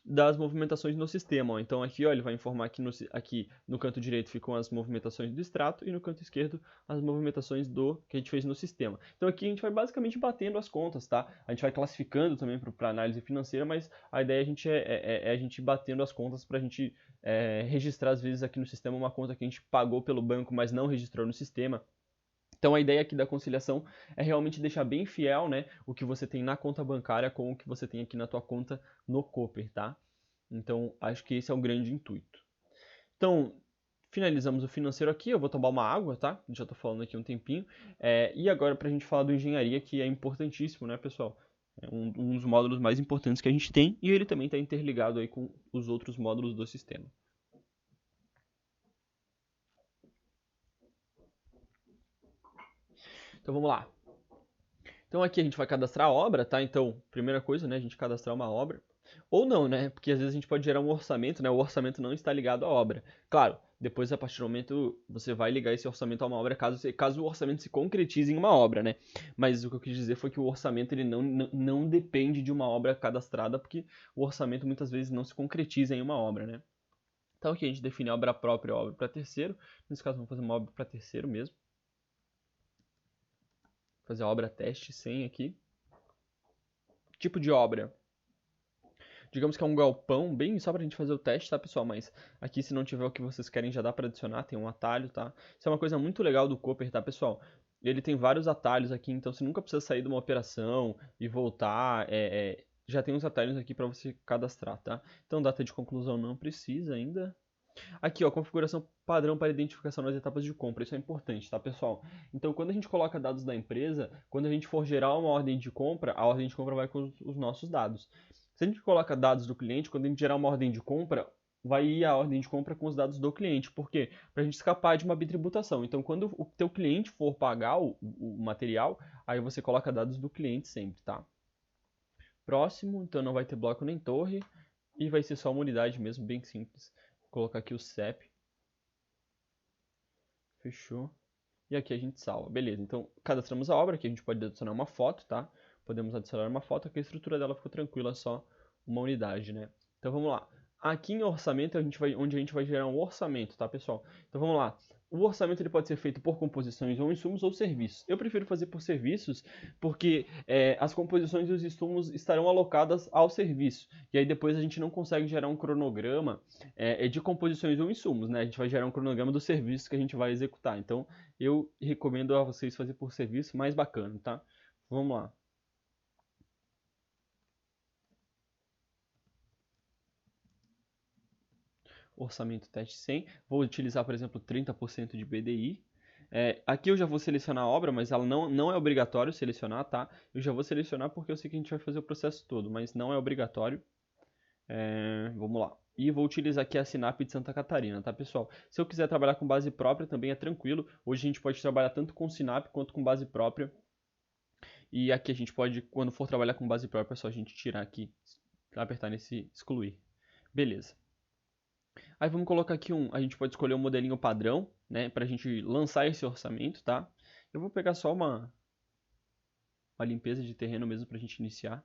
das movimentações no sistema. Ó. Então aqui ó, ele vai informar que aqui no canto direito ficam as movimentações do extrato e no canto esquerdo as movimentações do que a gente fez no sistema. Então aqui a gente vai basicamente batendo as contas, tá? A gente vai classificando também para análise financeira, mas a ideia a gente batendo as contas para a gente registrar às vezes aqui no sistema uma conta que a gente pagou pelo banco, mas não registrou no sistema. Então a ideia aqui da conciliação é realmente deixar bem fiel, né, o que você tem na conta bancária com o que você tem aqui na tua conta no Cooper, tá? Então acho que esse é o grande intuito. Então, finalizamos o financeiro aqui, eu vou tomar uma água, tá? Já tô falando aqui um tempinho. E agora pra gente falar do engenharia, que é importantíssimo, né, pessoal? É um dos módulos mais importantes que a gente tem e ele também está interligado aí com os outros módulos do sistema. Então vamos lá. Então aqui a gente vai cadastrar a obra, tá? Então, primeira coisa, né, a gente cadastrar uma obra. Ou não, né? Porque às vezes a gente pode gerar um orçamento, né? O orçamento não está ligado à obra. Claro, depois a partir do momento você vai ligar esse orçamento a uma obra caso o orçamento se concretize em uma obra, né? Mas o que eu quis dizer foi que o orçamento ele não depende de uma obra cadastrada, porque o orçamento muitas vezes não se concretiza em uma obra, né? Então aqui a gente define a obra própria e a obra para terceiro. Nesse caso vamos fazer uma obra para terceiro mesmo. Fazer a obra teste 100 aqui. Tipo de obra. Digamos que é um galpão, bem só pra gente fazer o teste, tá, pessoal? Mas aqui, se não tiver o que vocês querem, já dá pra adicionar, tem um atalho, tá? Isso é uma coisa muito legal do Cooper, tá, pessoal? Ele tem vários atalhos aqui, então você nunca precisa sair de uma operação e voltar. Já tem uns atalhos aqui pra você cadastrar, tá? Então, data de conclusão não precisa ainda. Aqui, ó, configuração padrão para identificação das etapas de compra. Isso é importante, tá, pessoal? Então, quando a gente coloca dados da empresa, quando a gente for gerar uma ordem de compra, a ordem de compra vai com os nossos dados. Se a gente coloca dados do cliente, quando a gente gerar uma ordem de compra, vai ir a ordem de compra com os dados do cliente. Por quê? Para a gente escapar de uma bitributação. Então, quando o teu cliente for pagar o material, aí você coloca dados do cliente sempre, tá? Próximo, então não vai ter bloco nem torre e vai ser só uma unidade mesmo, bem simples. Vou colocar aqui o CEP. Fechou. E aqui a gente salva. Beleza, então cadastramos a obra, aqui a gente pode adicionar uma foto, tá? Podemos adicionar uma foto, aqui a estrutura dela ficou tranquila, só uma unidade, né? Então vamos lá. Aqui em orçamento, onde a gente vai gerar um orçamento, tá, pessoal? Então vamos lá. O orçamento ele pode ser feito por composições ou insumos ou serviços. Eu prefiro fazer por serviços porque as composições e os insumos estarão alocadas ao serviço. E aí depois a gente não consegue gerar um cronograma de composições ou insumos, né? A gente vai gerar um cronograma dos serviços que a gente vai executar. Então eu recomendo a vocês fazer por serviço mais bacana, tá? Vamos lá. Orçamento teste 100. Vou utilizar, por exemplo, 30% de BDI. Aqui eu já vou selecionar a obra, mas ela não é obrigatório selecionar, tá? Eu já vou selecionar porque eu sei que a gente vai fazer o processo todo, mas não é obrigatório. Vamos lá. E vou utilizar aqui a Sinap de Santa Catarina, tá, pessoal? Se eu quiser trabalhar com base própria, também é tranquilo. Hoje a gente pode trabalhar tanto com Sinap quanto com base própria. E aqui a gente pode, quando for trabalhar com base própria, é só a gente tirar aqui, apertar nesse excluir. Beleza. Aí vamos colocar aqui a gente pode escolher um modelinho padrão, né, pra gente lançar esse orçamento, tá? Eu vou pegar só uma limpeza de terreno mesmo pra gente iniciar.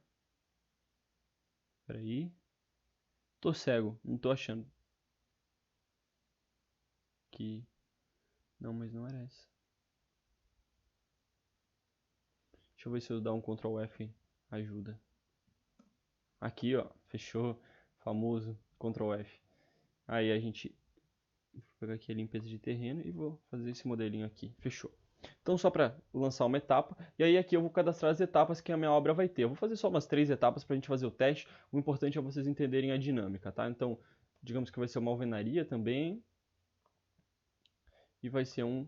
Espera aí. Tô cego, não tô achando. Aqui. Não, mas não era essa. Deixa eu ver se eu dar um Ctrl F ajuda. Aqui, ó, fechou. Famoso Ctrl F. Aí a gente vou pegar aqui a limpeza de terreno e vou fazer esse modelinho aqui. Fechou. Então só para lançar uma etapa, e aí aqui eu vou cadastrar as etapas que a minha obra vai ter. Eu vou fazer só umas 3 etapas para a gente fazer o teste. O importante é vocês entenderem a dinâmica, tá? Então, digamos que vai ser uma alvenaria também. E vai ser um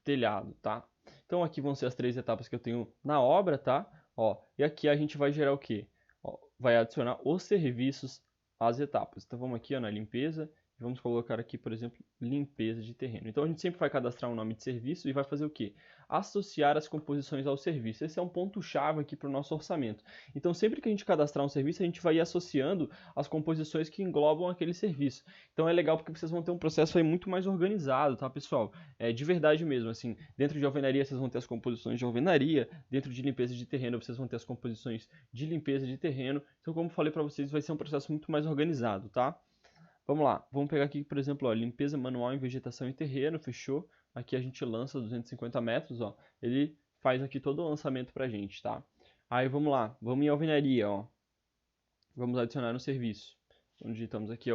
telhado, tá? Então aqui vão ser as 3 etapas que eu tenho na obra, tá? Ó, e aqui a gente vai gerar o quê? Ó, vai adicionar os serviços às etapas. Então vamos aqui ó, na limpeza. Vamos colocar aqui, por exemplo, limpeza de terreno. Então a gente sempre vai cadastrar um nome de serviço e vai fazer o quê? Associar as composições ao serviço. Esse é um ponto-chave aqui para o nosso orçamento. Então sempre que a gente cadastrar um serviço, a gente vai ir associando as composições que englobam aquele serviço. Então é legal porque vocês vão ter um processo aí muito mais organizado, tá, pessoal? De verdade mesmo, assim, dentro de alvenaria vocês vão ter as composições de alvenaria, dentro de limpeza de terreno vocês vão ter as composições de limpeza de terreno. Então, como falei para vocês, vai ser um processo muito mais organizado, tá? Vamos lá, vamos pegar aqui, por exemplo, ó, limpeza manual em vegetação e terreno, fechou? Aqui a gente lança 250 metros, ó, ele faz aqui todo o lançamento pra gente, tá? Aí vamos lá, vamos em alvenaria, ó. Vamos adicionar no serviço. Então digitamos aqui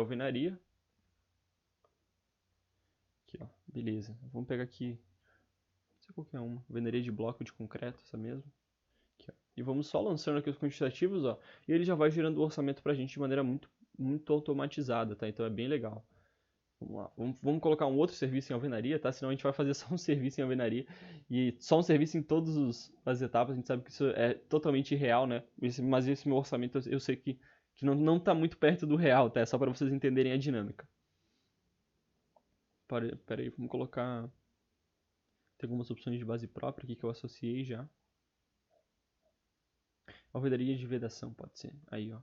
ser qualquer uma. Alvenaria de bloco de concreto, essa mesmo. Aqui, ó. E vamos só lançando aqui os quantitativos, ó. E ele já vai gerando o orçamento pra gente de maneira muito automatizada, tá? Então é bem legal. Vamos lá. Vamos colocar um outro serviço em alvenaria, tá? Senão a gente vai fazer só um serviço em alvenaria e só um serviço em todas as etapas. A gente sabe que isso é totalmente irreal, né? Mas esse meu orçamento eu sei que não tá muito perto do real, tá? É só para vocês entenderem a dinâmica. Pera aí, vamos colocar... Tem algumas opções de base própria aqui que eu associei já. Alvenaria de vedação, pode ser. Aí, ó.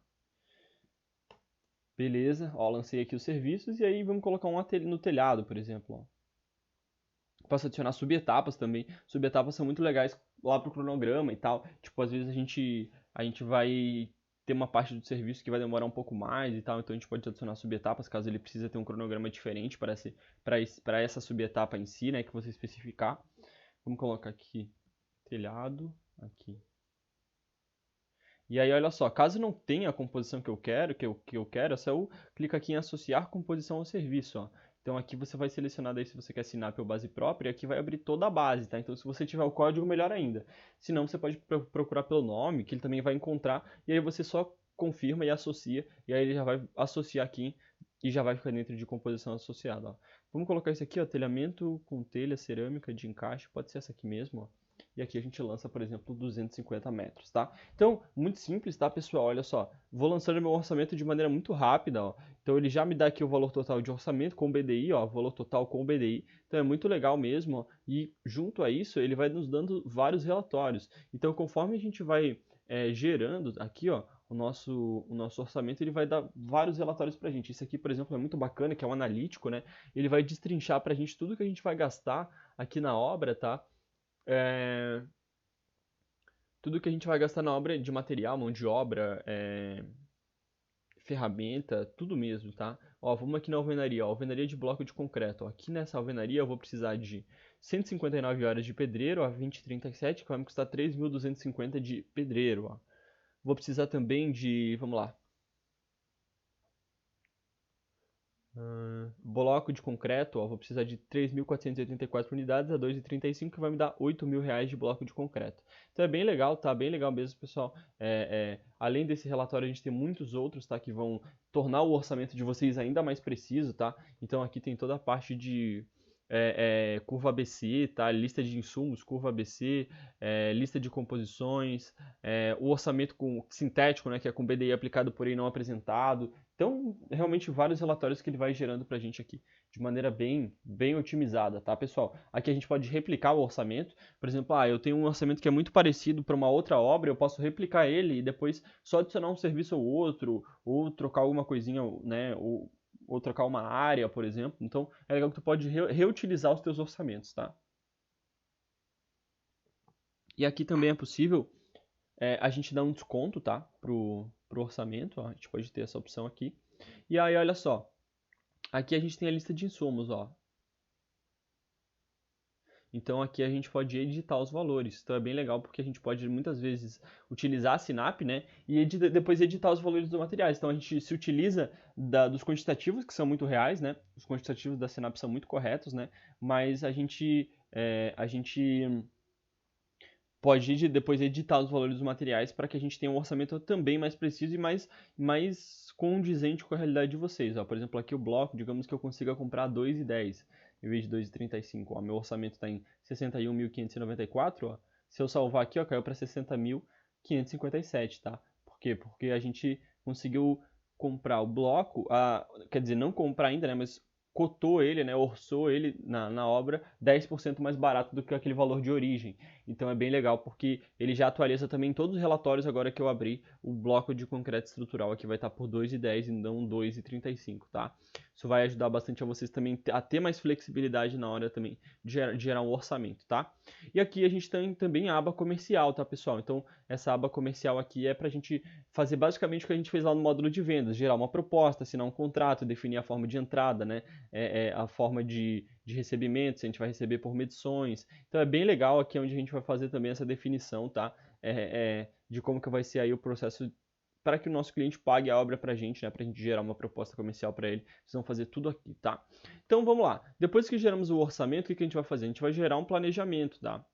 Beleza, ó, lancei aqui os serviços e aí vamos colocar um no telhado, por exemplo, ó. Posso adicionar subetapas também. Subetapas são muito legais lá pro cronograma e tal. Tipo, às vezes a gente vai ter uma parte do serviço que vai demorar um pouco mais e tal, então a gente pode adicionar subetapas caso ele precise ter um cronograma diferente para essa subetapa em si, né, que você especificar. Vamos colocar aqui telhado, aqui. E aí, olha só, caso não tenha a composição que eu quero, é só eu clico aqui em associar composição ao serviço, ó. Então aqui você vai selecionar daí se você quer Sinap ou base própria, e aqui vai abrir toda a base, tá? Então se você tiver o código, melhor ainda. Se não, você pode procurar pelo nome, que ele também vai encontrar, e aí você só confirma e associa, e aí ele já vai associar aqui e já vai ficar dentro de composição associada, ó. Vamos colocar isso aqui, ó, telhamento com telha cerâmica de encaixe, pode ser essa aqui mesmo, ó. E aqui a gente lança, por exemplo, 250 metros, tá? Então, muito simples, tá, pessoal? Olha só, vou lançando meu orçamento de maneira muito rápida, ó. Então, ele já me dá aqui o valor total de orçamento com o BDI, ó, valor total com o BDI. Então, é muito legal mesmo, ó. E junto a isso, ele vai nos dando vários relatórios. Então, conforme a gente vai gerando aqui, ó, o nosso orçamento, ele vai dar vários relatórios pra gente. Esse aqui, por exemplo, é muito bacana, que é um analítico, né? Ele vai destrinchar pra gente tudo que a gente vai gastar aqui na obra, tá? Tudo que a gente vai gastar na obra de material, mão de obra, ferramenta, tudo mesmo, tá? Ó, vamos aqui na alvenaria, ó, alvenaria de bloco de concreto. Ó. Aqui nessa alvenaria eu vou precisar de 159 horas de pedreiro, ó, 2037, que vai me custar 3.250 de pedreiro, ó. Vou precisar também de, vamos lá, bloco de concreto, ó, vou precisar de 3.484 unidades a 2,35, que vai me dar R$ 8.000 de bloco de concreto. Então é bem legal, tá? Bem legal mesmo, pessoal. Além desse relatório, a gente tem muitos outros, tá? Que vão tornar o orçamento de vocês ainda mais preciso, tá? Então aqui tem toda a parte de curva ABC, tá? Lista de insumos, curva ABC, lista de composições, o orçamento sintético, né? Que é com BDI aplicado, porém não apresentado. Então, realmente, vários relatórios que ele vai gerando para a gente aqui, de maneira bem otimizada, tá, pessoal? Aqui a gente pode replicar o orçamento. Por exemplo, eu tenho um orçamento que é muito parecido para uma outra obra, eu posso replicar ele e depois só adicionar um serviço ou outro, ou trocar alguma coisinha, né, ou trocar uma área, por exemplo. Então, é legal que tu pode reutilizar os teus orçamentos, tá? E aqui também é possível a gente dar um desconto, tá, pro orçamento, ó, a gente pode ter essa opção aqui. E aí, olha só, aqui a gente tem a lista de insumos, ó. Então aqui a gente pode editar os valores. Então é bem legal porque a gente pode muitas vezes utilizar a Sinap, né? E depois editar os valores dos materiais. Então a gente se utiliza dos quantitativos, que são muito reais, né? Os quantitativos da Sinap são muito corretos, né? Mas a gente pode depois editar os valores dos materiais para que a gente tenha um orçamento também mais preciso e mais condizente com a realidade de vocês. Ó, por exemplo, aqui o bloco, digamos que eu consiga comprar 2,10 em vez de 2,35. Meu orçamento está em 61.594. Ó. Se eu salvar aqui, ó, caiu para 60.557, tá? Por quê? Porque a gente conseguiu comprar o bloco, quer dizer, não comprar ainda, né, mas cotou ele, né, orçou ele na obra 10% mais barato do que aquele valor de origem. Então é bem legal porque ele já atualiza também todos os relatórios agora que eu abri. O bloco de concreto estrutural aqui vai estar por 2,10 e não 2,35, tá? Isso vai ajudar bastante a vocês também a ter mais flexibilidade na hora também de gerar um orçamento, tá? E aqui a gente tem também a aba comercial, tá, pessoal? Então essa aba comercial aqui é para a gente fazer basicamente o que a gente fez lá no módulo de vendas, gerar uma proposta, assinar um contrato, definir a forma de entrada, né? A forma de recebimento, se a gente vai receber por medições. Então é bem legal aqui onde a gente vai fazer também essa definição, tá? De como que vai ser aí o processo para que o nosso cliente pague a obra para a gente, né, para a gente gerar uma proposta comercial para ele. Vocês vão fazer tudo aqui, tá? Então vamos lá. Depois que geramos o orçamento, o que a gente vai fazer? A gente vai gerar um planejamento, tá?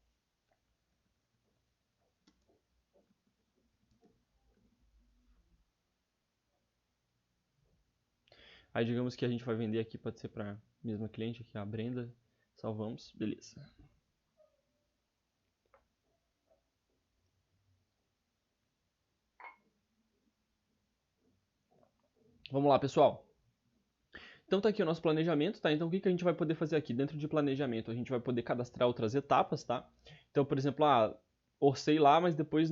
Aí digamos que a gente vai vender aqui, pode ser para a mesma cliente aqui, a Brenda. Salvamos, beleza. Vamos lá, pessoal. Então tá aqui o nosso planejamento, tá? Então o que que a gente vai poder fazer aqui? Dentro de planejamento, a gente vai poder cadastrar outras etapas, tá? Então, por exemplo, orcei lá, mas depois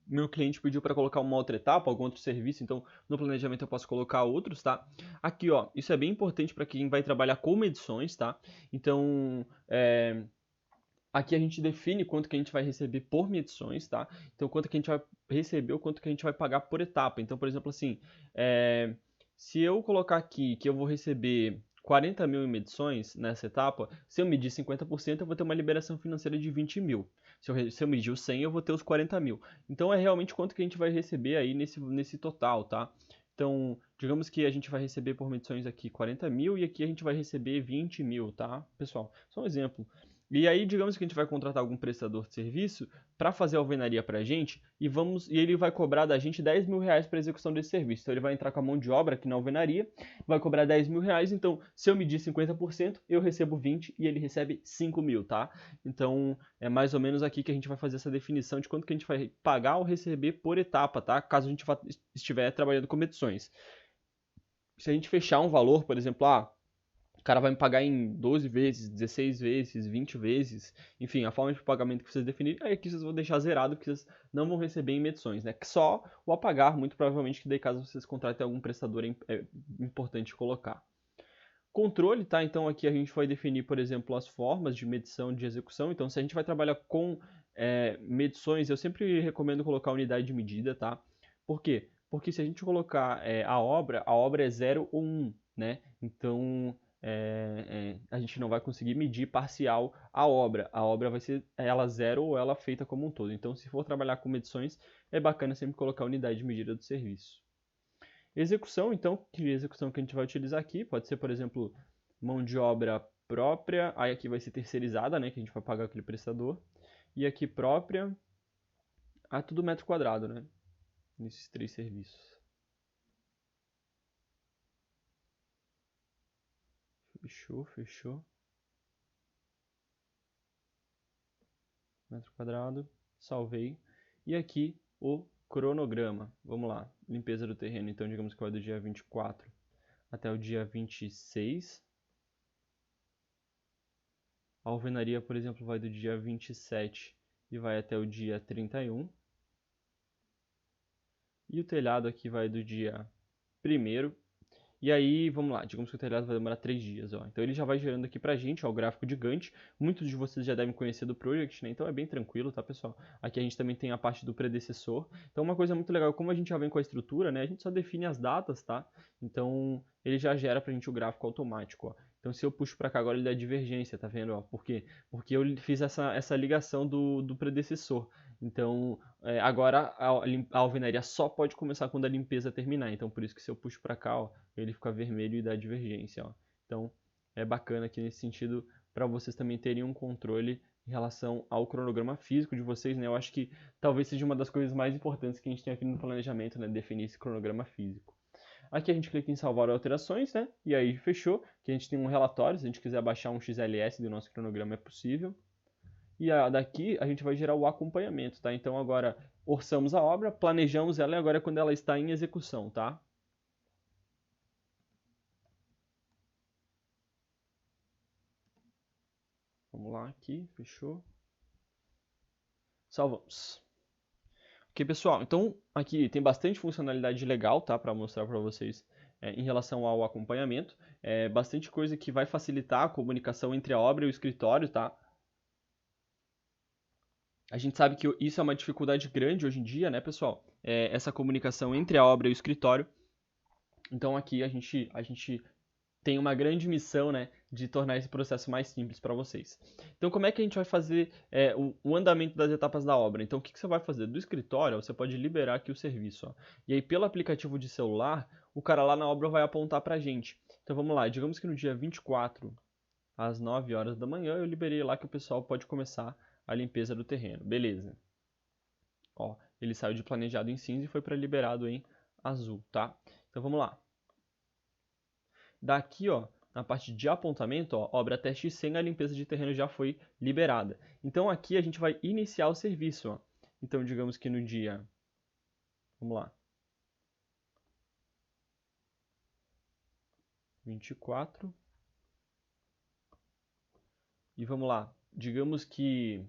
meu cliente pediu para colocar uma outra etapa, algum outro serviço, então no planejamento eu posso colocar outros, tá? Aqui, ó, isso é bem importante para quem vai trabalhar com medições, tá? Então, aqui a gente define quanto que a gente vai receber por medições, tá? Então, quanto que a gente vai receber ou quanto que a gente vai pagar por etapa. Então, por exemplo, assim, se eu colocar aqui que eu vou receber 40 mil em medições nessa etapa, se eu medir 50%, eu vou ter uma liberação financeira de 20 mil. Se eu medir os 100, eu vou ter os 40 mil. Então, é realmente quanto que a gente vai receber aí nesse total, tá? Então, digamos que a gente vai receber por medições aqui 40 mil e aqui a gente vai receber 20 mil, tá? Pessoal, só um exemplo. E aí, digamos que a gente vai contratar algum prestador de serviço para fazer a alvenaria para a gente e ele vai cobrar da gente 10 mil reais para execução desse serviço. Então ele vai entrar com a mão de obra aqui na alvenaria, vai cobrar 10 mil reais. Então, se eu medir 50%, eu recebo 20 e ele recebe 5 mil, tá? Então é mais ou menos aqui que a gente vai fazer essa definição de quanto que a gente vai pagar ou receber por etapa, tá? Caso a gente estiver trabalhando com medições. Se a gente fechar um valor, por exemplo, o cara vai me pagar em 12 vezes, 16 vezes, 20 vezes, enfim, a forma de pagamento que vocês definirem, aí aqui vocês vão deixar zerado, porque vocês não vão receber em medições, né? Só o apagar, muito provavelmente, que daí caso vocês contratem algum prestador é importante colocar. Controle, tá? Então aqui a gente vai definir, por exemplo, as formas de medição de execução. Então, se a gente vai trabalhar com medições, eu sempre recomendo colocar unidade de medida, tá? Por quê? Porque se a gente colocar a obra é 0 ou 1, né? Então, a gente não vai conseguir medir parcial a obra. A obra vai ser ela zero ou ela feita como um todo. Então, se for trabalhar com medições, é bacana sempre colocar a unidade de medida do serviço. Execução, então, que execução que a gente vai utilizar aqui? Pode ser, por exemplo, mão de obra própria, aí aqui vai ser terceirizada, né, que a gente vai pagar aquele prestador. E aqui própria, tudo metro quadrado, né, nesses 3 serviços. Fechou, fechou. Metro quadrado, salvei. E aqui o cronograma. Vamos lá, limpeza do terreno. Então, digamos que vai do dia 24 até o dia 26. A alvenaria, por exemplo, vai do dia 27 e vai até o dia 31. E o telhado aqui vai do dia 1º. E aí, vamos lá, digamos que o telhado vai demorar 3 dias, ó. Então ele já vai gerando aqui pra gente, ó, o gráfico de Gantt. Muitos de vocês já devem conhecer do Project, né? Então é bem tranquilo, tá, pessoal? Aqui a gente também tem a parte do predecessor. Então uma coisa muito legal, como a gente já vem com a estrutura, né? A gente só define as datas, tá? Então ele já gera pra gente o gráfico automático, ó. Então se eu puxo pra cá agora ele dá divergência, tá vendo, ó? Por quê? Porque eu fiz essa ligação do predecessor. Então, agora a alvenaria só pode começar quando a limpeza terminar. Então, por isso que se eu puxo para cá, ó, ele fica vermelho e dá divergência. Ó. Então, é bacana aqui nesse sentido para vocês também terem um controle em relação ao cronograma físico de vocês. Né? Eu acho que talvez seja uma das coisas mais importantes que a gente tem aqui no planejamento, né? Definir esse cronograma físico. Aqui a gente clica em salvar alterações, né? E aí fechou. Aqui a gente tem um relatório. Se a gente quiser baixar um XLS do nosso cronograma é possível. E daqui a gente vai gerar o acompanhamento, tá? Então agora orçamos a obra, planejamos ela e agora é quando ela está em execução, tá? Vamos lá aqui, fechou. Salvamos. Ok, pessoal, então aqui tem bastante funcionalidade legal, tá? Para mostrar para vocês em relação ao acompanhamento. Bastante coisa que vai facilitar a comunicação entre a obra e o escritório, tá? A gente sabe que isso é uma dificuldade grande hoje em dia, né, pessoal? Essa comunicação entre a obra e o escritório. Então aqui a gente tem uma grande missão, né, de tornar esse processo mais simples para vocês. Então, como é que a gente vai fazer o andamento das etapas da obra? Então, o que você vai fazer? Do escritório, você pode liberar aqui o serviço. Ó. E aí, pelo aplicativo de celular, o cara lá na obra vai apontar para a gente. Então, vamos lá. Digamos que no dia 24, às 9 horas da manhã, eu liberei lá que o pessoal pode começar a limpeza do terreno. Beleza. Ó, ele saiu de planejado em cinza e foi para liberado em azul, tá? Então, vamos lá. Daqui, ó, na parte de apontamento, ó, obra teste 100, a limpeza de terreno já foi liberada. Então aqui a gente vai iniciar o serviço. Ó. Então digamos que no dia, vamos lá, 24, e vamos lá, digamos que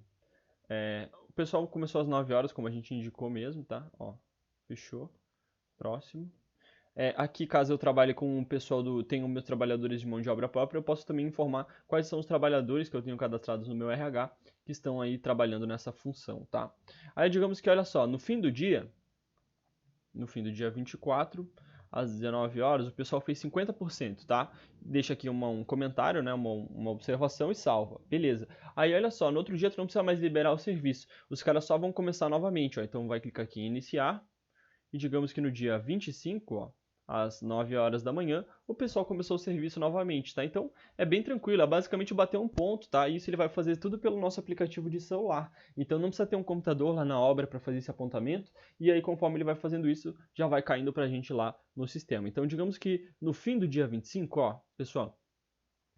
o pessoal começou às 9 horas, como a gente indicou mesmo, tá? Ó, fechou, próximo. Aqui, caso eu trabalhe com o pessoal tenho meus trabalhadores de mão de obra própria, eu posso também informar quais são os trabalhadores que eu tenho cadastrados no meu RH que estão aí trabalhando nessa função, tá? Aí digamos que, olha só, no fim do dia 24, às 19 horas, o pessoal fez 50%, tá? Deixa aqui um comentário, né, uma observação e salva. Beleza. Aí, olha só, no outro dia tu não precisa mais liberar o serviço. Os caras só vão começar novamente, ó. Então vai clicar aqui em iniciar. E digamos que no dia 25, ó, às 9 horas da manhã, o pessoal começou o serviço novamente, tá? Então, é bem tranquilo, é basicamente bater um ponto, tá? Isso ele vai fazer tudo pelo nosso aplicativo de celular. Então, não precisa ter um computador lá na obra para fazer esse apontamento, e aí, conforme ele vai fazendo isso, já vai caindo pra gente lá no sistema. Então, digamos que no fim do dia 25, ó, pessoal,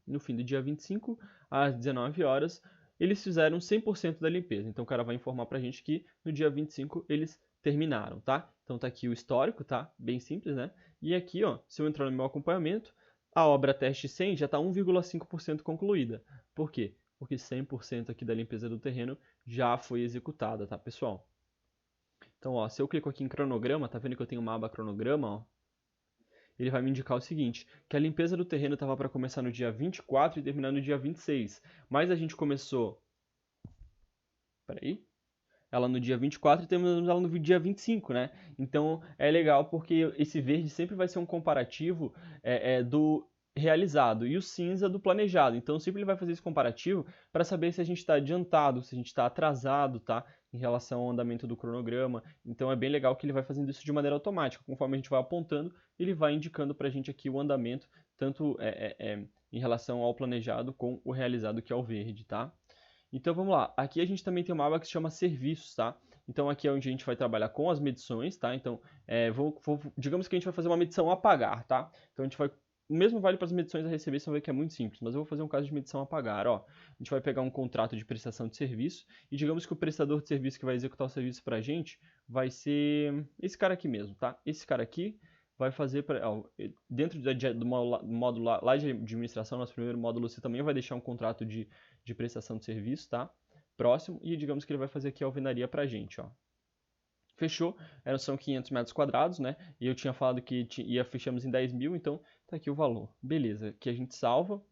no fim do dia 25, às 19 horas, eles fizeram 100% da limpeza. Então, o cara vai informar pra gente que no dia 25 eles terminaram, tá? Então tá aqui o histórico, tá? Bem simples, né? E aqui, ó, se eu entrar no meu acompanhamento, a obra teste 100 já está 1,5% concluída. Por quê? Porque 100% aqui da limpeza do terreno já foi executada, tá, pessoal? Então, ó, se eu clico aqui em cronograma, tá vendo que eu tenho uma aba cronograma, ó? Ele vai me indicar o seguinte, que a limpeza do terreno estava para começar no dia 24 e terminar no dia 26, mas a gente começou... Peraí. Ela no dia 24 e terminamos ela no dia 25, né? Então é legal porque esse verde sempre vai ser um comparativo do realizado e o cinza do planejado. Então sempre ele vai fazer esse comparativo para saber se a gente está adiantado, se a gente está atrasado, tá? Em relação ao andamento do cronograma. Então é bem legal que ele vai fazendo isso de maneira automática. Conforme a gente vai apontando, ele vai indicando para a gente aqui o andamento, tanto em relação ao planejado com o realizado, que é o verde, tá? Então vamos lá, aqui a gente também tem uma aba que se chama serviços, tá? Então aqui é onde a gente vai trabalhar com as medições, tá? Então, digamos que a gente vai fazer uma medição a pagar, tá? Então a gente vai, o mesmo vale para as medições a receber, você vai ver que é muito simples, mas eu vou fazer um caso de medição a pagar, ó. A gente vai pegar um contrato de prestação de serviço e digamos que o prestador de serviço que vai executar o serviço pra gente vai ser esse cara aqui mesmo, tá? Esse cara aqui vai fazer, dentro do módulo lá de administração, nosso primeiro módulo, você também vai deixar um contrato de prestação de serviço, tá? Próximo, e digamos que ele vai fazer aqui a alvenaria pra gente, ó. Fechou, são 500 metros quadrados, né? E eu tinha falado que fechamos em 10 mil, então tá aqui o valor. Beleza, aqui a gente salva,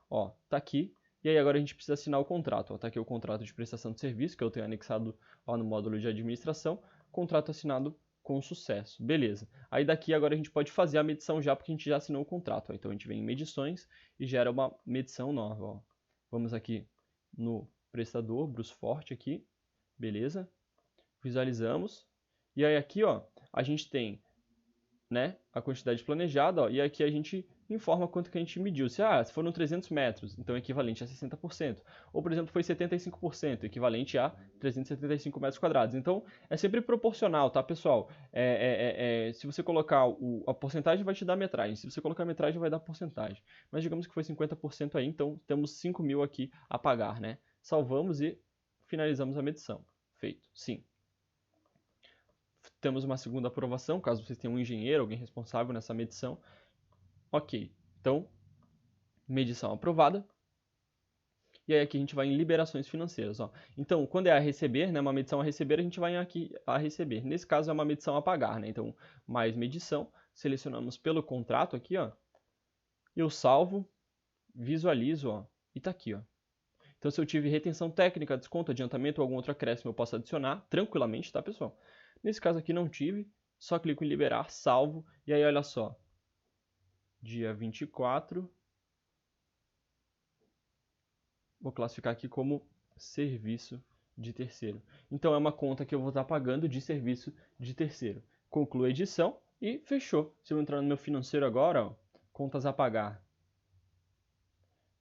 ó, tá aqui. E aí agora a gente precisa assinar o contrato, ó. Tá aqui o contrato de prestação de serviço, que eu tenho anexado ó, no módulo de administração. Contrato assinado com sucesso, beleza. Aí daqui agora a gente pode fazer a medição já, porque a gente já assinou o contrato, ó. Então a gente vem em medições e gera uma medição nova, ó. Vamos aqui no prestador, Bruce Forte aqui, beleza? Visualizamos. E aí aqui, ó, a gente tem, né, a quantidade planejada, ó, e aqui a gente informa quanto que a gente mediu. Se foram 300 metros, então equivalente a 60%. Ou, por exemplo, foi 75%, equivalente a 375 metros quadrados. Então, é sempre proporcional, tá, pessoal? Se você colocar a porcentagem, vai te dar a metragem. Se você colocar a metragem, vai dar a porcentagem. Mas digamos que foi 50% aí, então temos 5 mil aqui a pagar, né? Salvamos e finalizamos a medição. Feito, sim. Temos uma segunda aprovação, caso vocês tenham um engenheiro, alguém responsável nessa medição. Ok, então, medição aprovada. E aí aqui a gente vai em liberações financeiras. Ó. Então, quando é a receber, né, uma medição a receber, a gente vai aqui a receber. Nesse caso é uma medição a pagar, né? Então, mais medição, selecionamos pelo contrato aqui, ó. Eu salvo, visualizo, ó, e tá aqui, ó. Então, se eu tive retenção técnica, desconto, adiantamento ou algum outro acréscimo, eu posso adicionar tranquilamente, tá, pessoal? Nesse caso aqui não tive, só clico em liberar, salvo, e aí olha só. Dia 24, Vou classificar aqui como serviço de terceiro. Então é uma conta que eu vou estar pagando de serviço de terceiro. Concluo a edição e fechou. Se eu entrar no meu financeiro agora, ó, contas a pagar.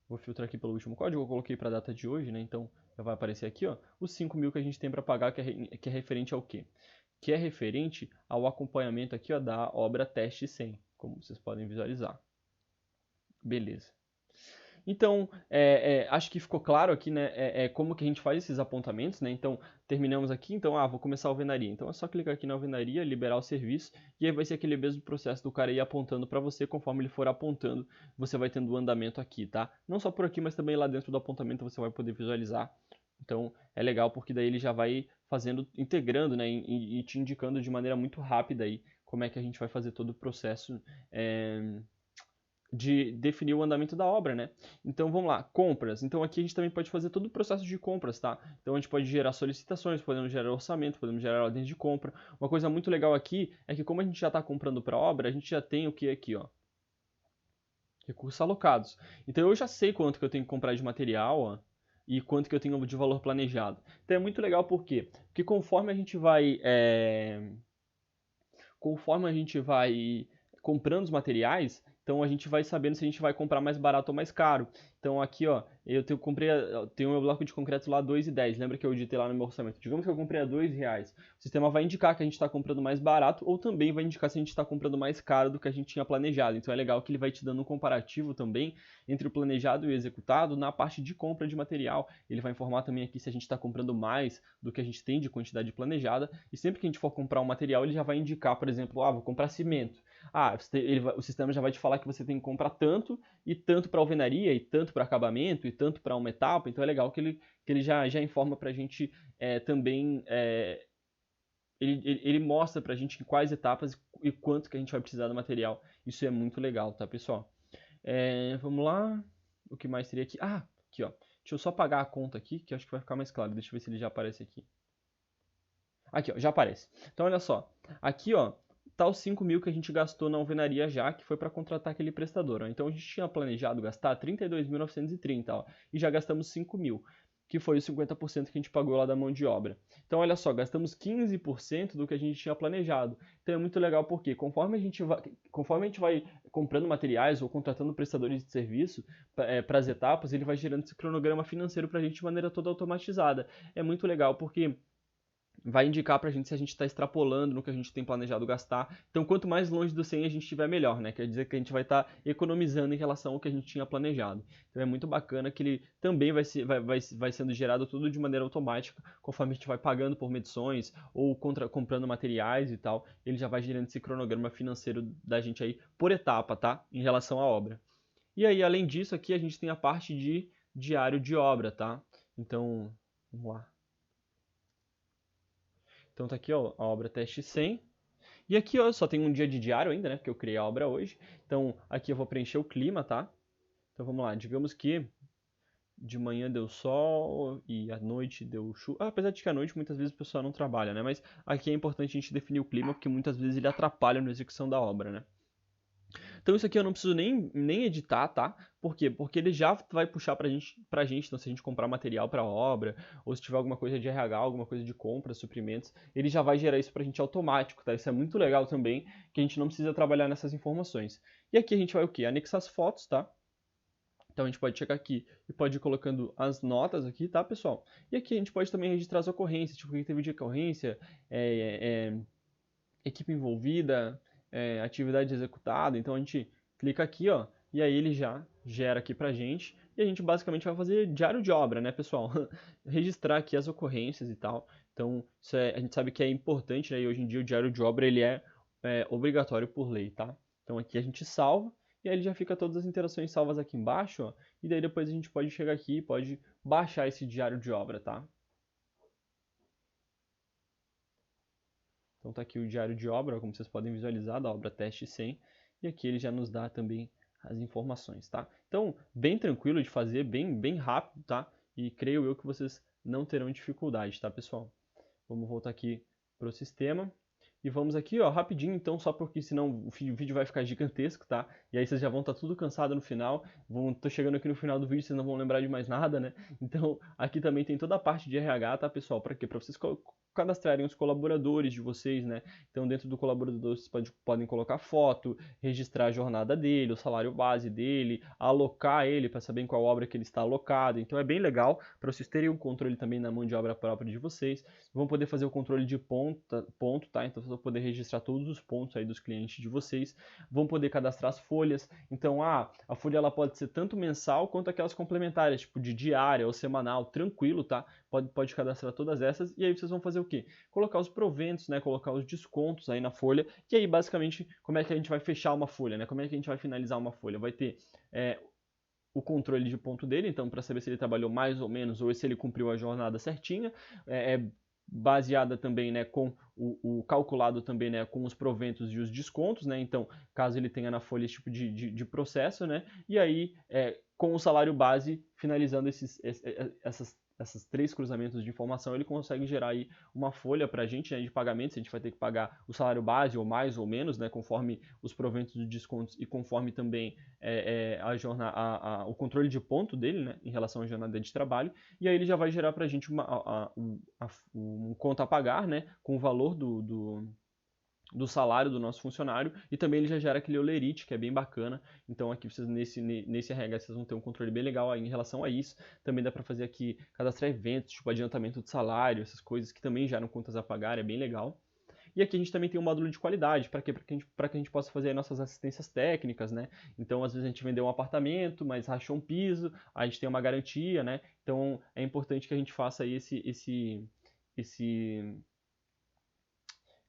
Vou filtrar aqui pelo último código, eu coloquei para a data de hoje, né? Então já vai aparecer aqui, ó, os 5.000 que a gente tem para pagar, que é referente ao quê? Que é referente ao acompanhamento aqui, ó, da obra teste 100, como vocês podem visualizar. Beleza. Então, acho que ficou claro aqui, né, como que a gente faz esses apontamentos, né? Então, terminamos aqui, então, vou começar a alvenaria. Então, é só clicar aqui na alvenaria, liberar o serviço, e aí vai ser aquele mesmo processo do cara ir apontando para você, conforme ele for apontando, você vai tendo o andamento aqui, tá? Não só por aqui, mas também lá dentro do apontamento você vai poder visualizar. Então, é legal porque daí ele já vai fazendo, integrando, né, e te indicando de maneira muito rápida aí como é que a gente vai fazer todo o processo, de definir o andamento da obra, né? Então vamos lá, compras. Então aqui a gente também pode fazer todo o processo de compras, tá? Então a gente pode gerar solicitações, podemos gerar orçamento, podemos gerar ordens de compra. Uma coisa muito legal aqui é que como a gente já está comprando para obra, a gente já tem o que aqui, ó? Recursos alocados. Então eu já sei quanto que eu tenho que comprar de material, ó, e quanto que eu tenho de valor planejado. Então é muito legal por quê? Porque conforme a gente vai comprando os materiais, então a gente vai sabendo se a gente vai comprar mais barato ou mais caro. Então aqui, ó, eu tenho meu bloco de concreto lá a 2,10. Lembra que eu editei lá no meu orçamento? Digamos que eu comprei a R$ 2. O sistema vai indicar que a gente está comprando mais barato ou também vai indicar se a gente está comprando mais caro do que a gente tinha planejado. Então é legal que ele vai te dando um comparativo também entre o planejado e o executado na parte de compra de material. Ele vai informar também aqui se a gente está comprando mais do que a gente tem de quantidade planejada. E sempre que a gente for comprar um material, ele já vai indicar, por exemplo, vou comprar cimento. O sistema já vai te falar que você tem que comprar tanto, e tanto para alvenaria, e tanto para acabamento, e tanto para uma etapa. Então é legal que ele já informa para a gente também. Ele mostra para a gente em quais etapas e quanto que a gente vai precisar do material. Isso é muito legal, tá, pessoal? Vamos lá. O que mais teria aqui? Aqui, ó. Deixa eu só apagar a conta aqui, que acho que vai ficar mais claro. Deixa eu ver se ele já aparece aqui. Aqui, ó, já aparece. Então, olha só. Aqui, ó, tá os 5.000 que a gente gastou na alvenaria já, que foi para contratar aquele prestador, ó. Então, a gente tinha planejado gastar 32.930, ó, e já gastamos 5.000, que foi os 50% que a gente pagou lá da mão de obra. Então, olha só, gastamos 15% do que a gente tinha planejado. Então, é muito legal porque conforme a gente vai comprando materiais ou contratando prestadores de serviço para as etapas, ele vai gerando esse cronograma financeiro para a gente de maneira toda automatizada. É muito legal porque vai indicar pra gente se a gente está extrapolando no que a gente tem planejado gastar. Então, quanto mais longe do 100 a gente estiver, melhor, né? Quer dizer que a gente vai estar economizando em relação ao que a gente tinha planejado. Então, é muito bacana que ele também vai sendo gerado tudo de maneira automática, conforme a gente vai pagando por medições ou comprando materiais e tal. Ele já vai gerando esse cronograma financeiro da gente aí por etapa, tá? Em relação à obra. E aí, além disso, aqui a gente tem a parte de diário de obra, tá? Então, vamos lá. Então tá aqui, ó, a obra teste 100. E aqui, ó, só tem um dia de diário ainda, né? Porque eu criei a obra hoje. Então aqui eu vou preencher o clima, tá? Então vamos lá. Digamos que de manhã deu sol e à noite deu chuva. Apesar de que à noite muitas vezes o pessoal não trabalha, né? Mas aqui é importante a gente definir o clima porque muitas vezes ele atrapalha na execução da obra, né? Então isso aqui eu não preciso nem editar, tá? Por quê? Porque ele já vai puxar pra gente, então se a gente comprar material para obra, ou se tiver alguma coisa de RH, alguma coisa de compra, suprimentos, ele já vai gerar isso pra gente automático, tá? Isso é muito legal também, que a gente não precisa trabalhar nessas informações. E aqui a gente vai o quê? Anexar as fotos, tá? Então a gente pode chegar aqui e pode ir colocando as notas aqui, tá, pessoal? E aqui a gente pode também registrar as ocorrências, tipo, o que teve de ocorrência, equipe envolvida, atividade executada. Então a gente clica aqui, ó, e aí ele já gera aqui pra gente. E a gente basicamente vai fazer diário de obra, né, pessoal? Registrar aqui as ocorrências e tal. Então a gente sabe que é importante, né? E hoje em dia o diário de obra ele é obrigatório por lei, tá? Então aqui a gente salva. E aí ele já fica todas as interações salvas aqui embaixo, ó, e daí depois a gente pode chegar aqui e pode baixar esse diário de obra, tá? Então tá aqui o diário de obra, como vocês podem visualizar, da obra teste 100, e aqui ele já nos dá também as informações, tá? Então, bem tranquilo de fazer, bem rápido, tá? E creio eu que vocês não terão dificuldade, tá, pessoal? Vamos voltar aqui para o sistema. E vamos aqui, ó, rapidinho, então, só porque senão o vídeo vai ficar gigantesco, tá? E aí vocês já vão estar tudo cansado no final. Tô chegando aqui no final do vídeo, vocês não vão lembrar de mais nada, né? Então, aqui também tem toda a parte de RH, tá, pessoal? Para quê? Para vocês cadastrarem os colaboradores de vocês, né? Então, dentro do colaborador, vocês podem colocar foto, registrar a jornada dele, o salário base dele, alocar ele para saber em qual obra que ele está alocado. Então, é bem legal para vocês terem um controle também na mão de obra própria de vocês. Vão poder fazer o controle de ponto, tá? Então, vocês vão poder registrar todos os pontos aí dos clientes de vocês. Vão poder cadastrar as folhas. Então, a folha ela pode ser tanto mensal quanto aquelas complementares, tipo de diária ou semanal, tranquilo, tá? Pode cadastrar todas essas e aí vocês vão fazer o quê? Colocar os proventos, né? Colocar os descontos aí na folha. E aí, basicamente, como é que a gente vai fechar uma folha, né? Como é que a gente vai finalizar uma folha? Vai ter o controle de ponto dele, então para saber se ele trabalhou mais ou menos ou se ele cumpriu a jornada certinha, baseada também, né, com o calculado também, né, com os proventos e os descontos, né, então caso ele tenha na folha esse tipo de processo, né, e aí com o salário base finalizando esses 3 cruzamentos de informação, ele consegue gerar aí uma folha para a gente, né, de pagamento, se a gente vai ter que pagar o salário base ou mais ou menos, né, conforme os proventos e descontos e conforme também o controle de ponto dele, né, em relação à jornada de trabalho, e aí ele já vai gerar para a gente um conta a pagar, né, com o valor do salário do nosso funcionário, e também ele já gera aquele olerite, que é bem bacana. Então aqui vocês nesse RH vocês vão ter um controle bem legal aí em relação a isso. Também dá para fazer aqui, cadastrar eventos, tipo adiantamento de salário, essas coisas que também geram contas a pagar, é bem legal. E aqui a gente também tem um módulo de qualidade, para que a gente possa fazer as nossas assistências técnicas, né? Então, às vezes a gente vendeu um apartamento, mas rachou um piso, a gente tem uma garantia, né? Então, é importante que a gente faça aí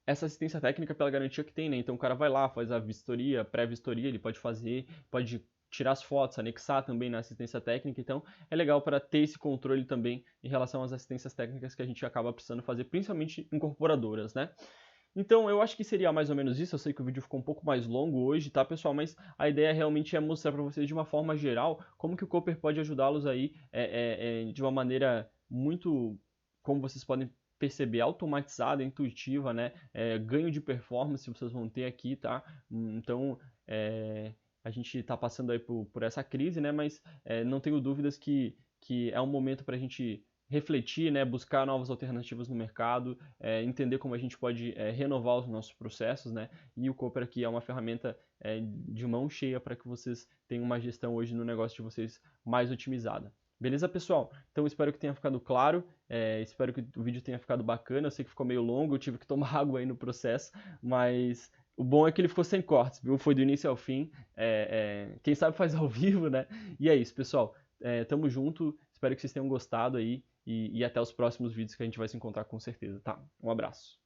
essa assistência técnica pela garantia que tem, né? Então o cara vai lá, faz a vistoria, pré-vistoria, ele pode fazer, pode tirar as fotos, anexar também na assistência técnica. Então é legal para ter esse controle também em relação às assistências técnicas que a gente acaba precisando fazer, principalmente incorporadoras, né? Então eu acho que seria mais ou menos isso. Eu sei que o vídeo ficou um pouco mais longo hoje, tá, pessoal? Mas a ideia realmente é mostrar para vocês de uma forma geral como que o Cooper pode ajudá-los aí de uma maneira muito, como vocês podem perceber, automatizada, intuitiva, né? Ganho de performance vocês vão ter aqui, tá? Então a gente está passando aí por essa crise, né? Mas não tenho dúvidas que é um momento para a gente refletir, né, buscar novas alternativas no mercado, entender como a gente pode renovar os nossos processos, né, e o Cooper aqui é uma ferramenta de mão cheia para que vocês tenham uma gestão hoje no negócio de vocês mais otimizada. Beleza, pessoal? Então espero que tenha ficado claro, espero que o vídeo tenha ficado bacana. Eu sei que ficou meio longo, eu tive que tomar água aí no processo, mas o bom é que ele ficou sem cortes, viu? Foi do início ao fim. Quem sabe faz ao vivo, né? E é isso, pessoal. Tamo junto, espero que vocês tenham gostado aí. E até os próximos vídeos que a gente vai se encontrar com certeza, tá? Um abraço.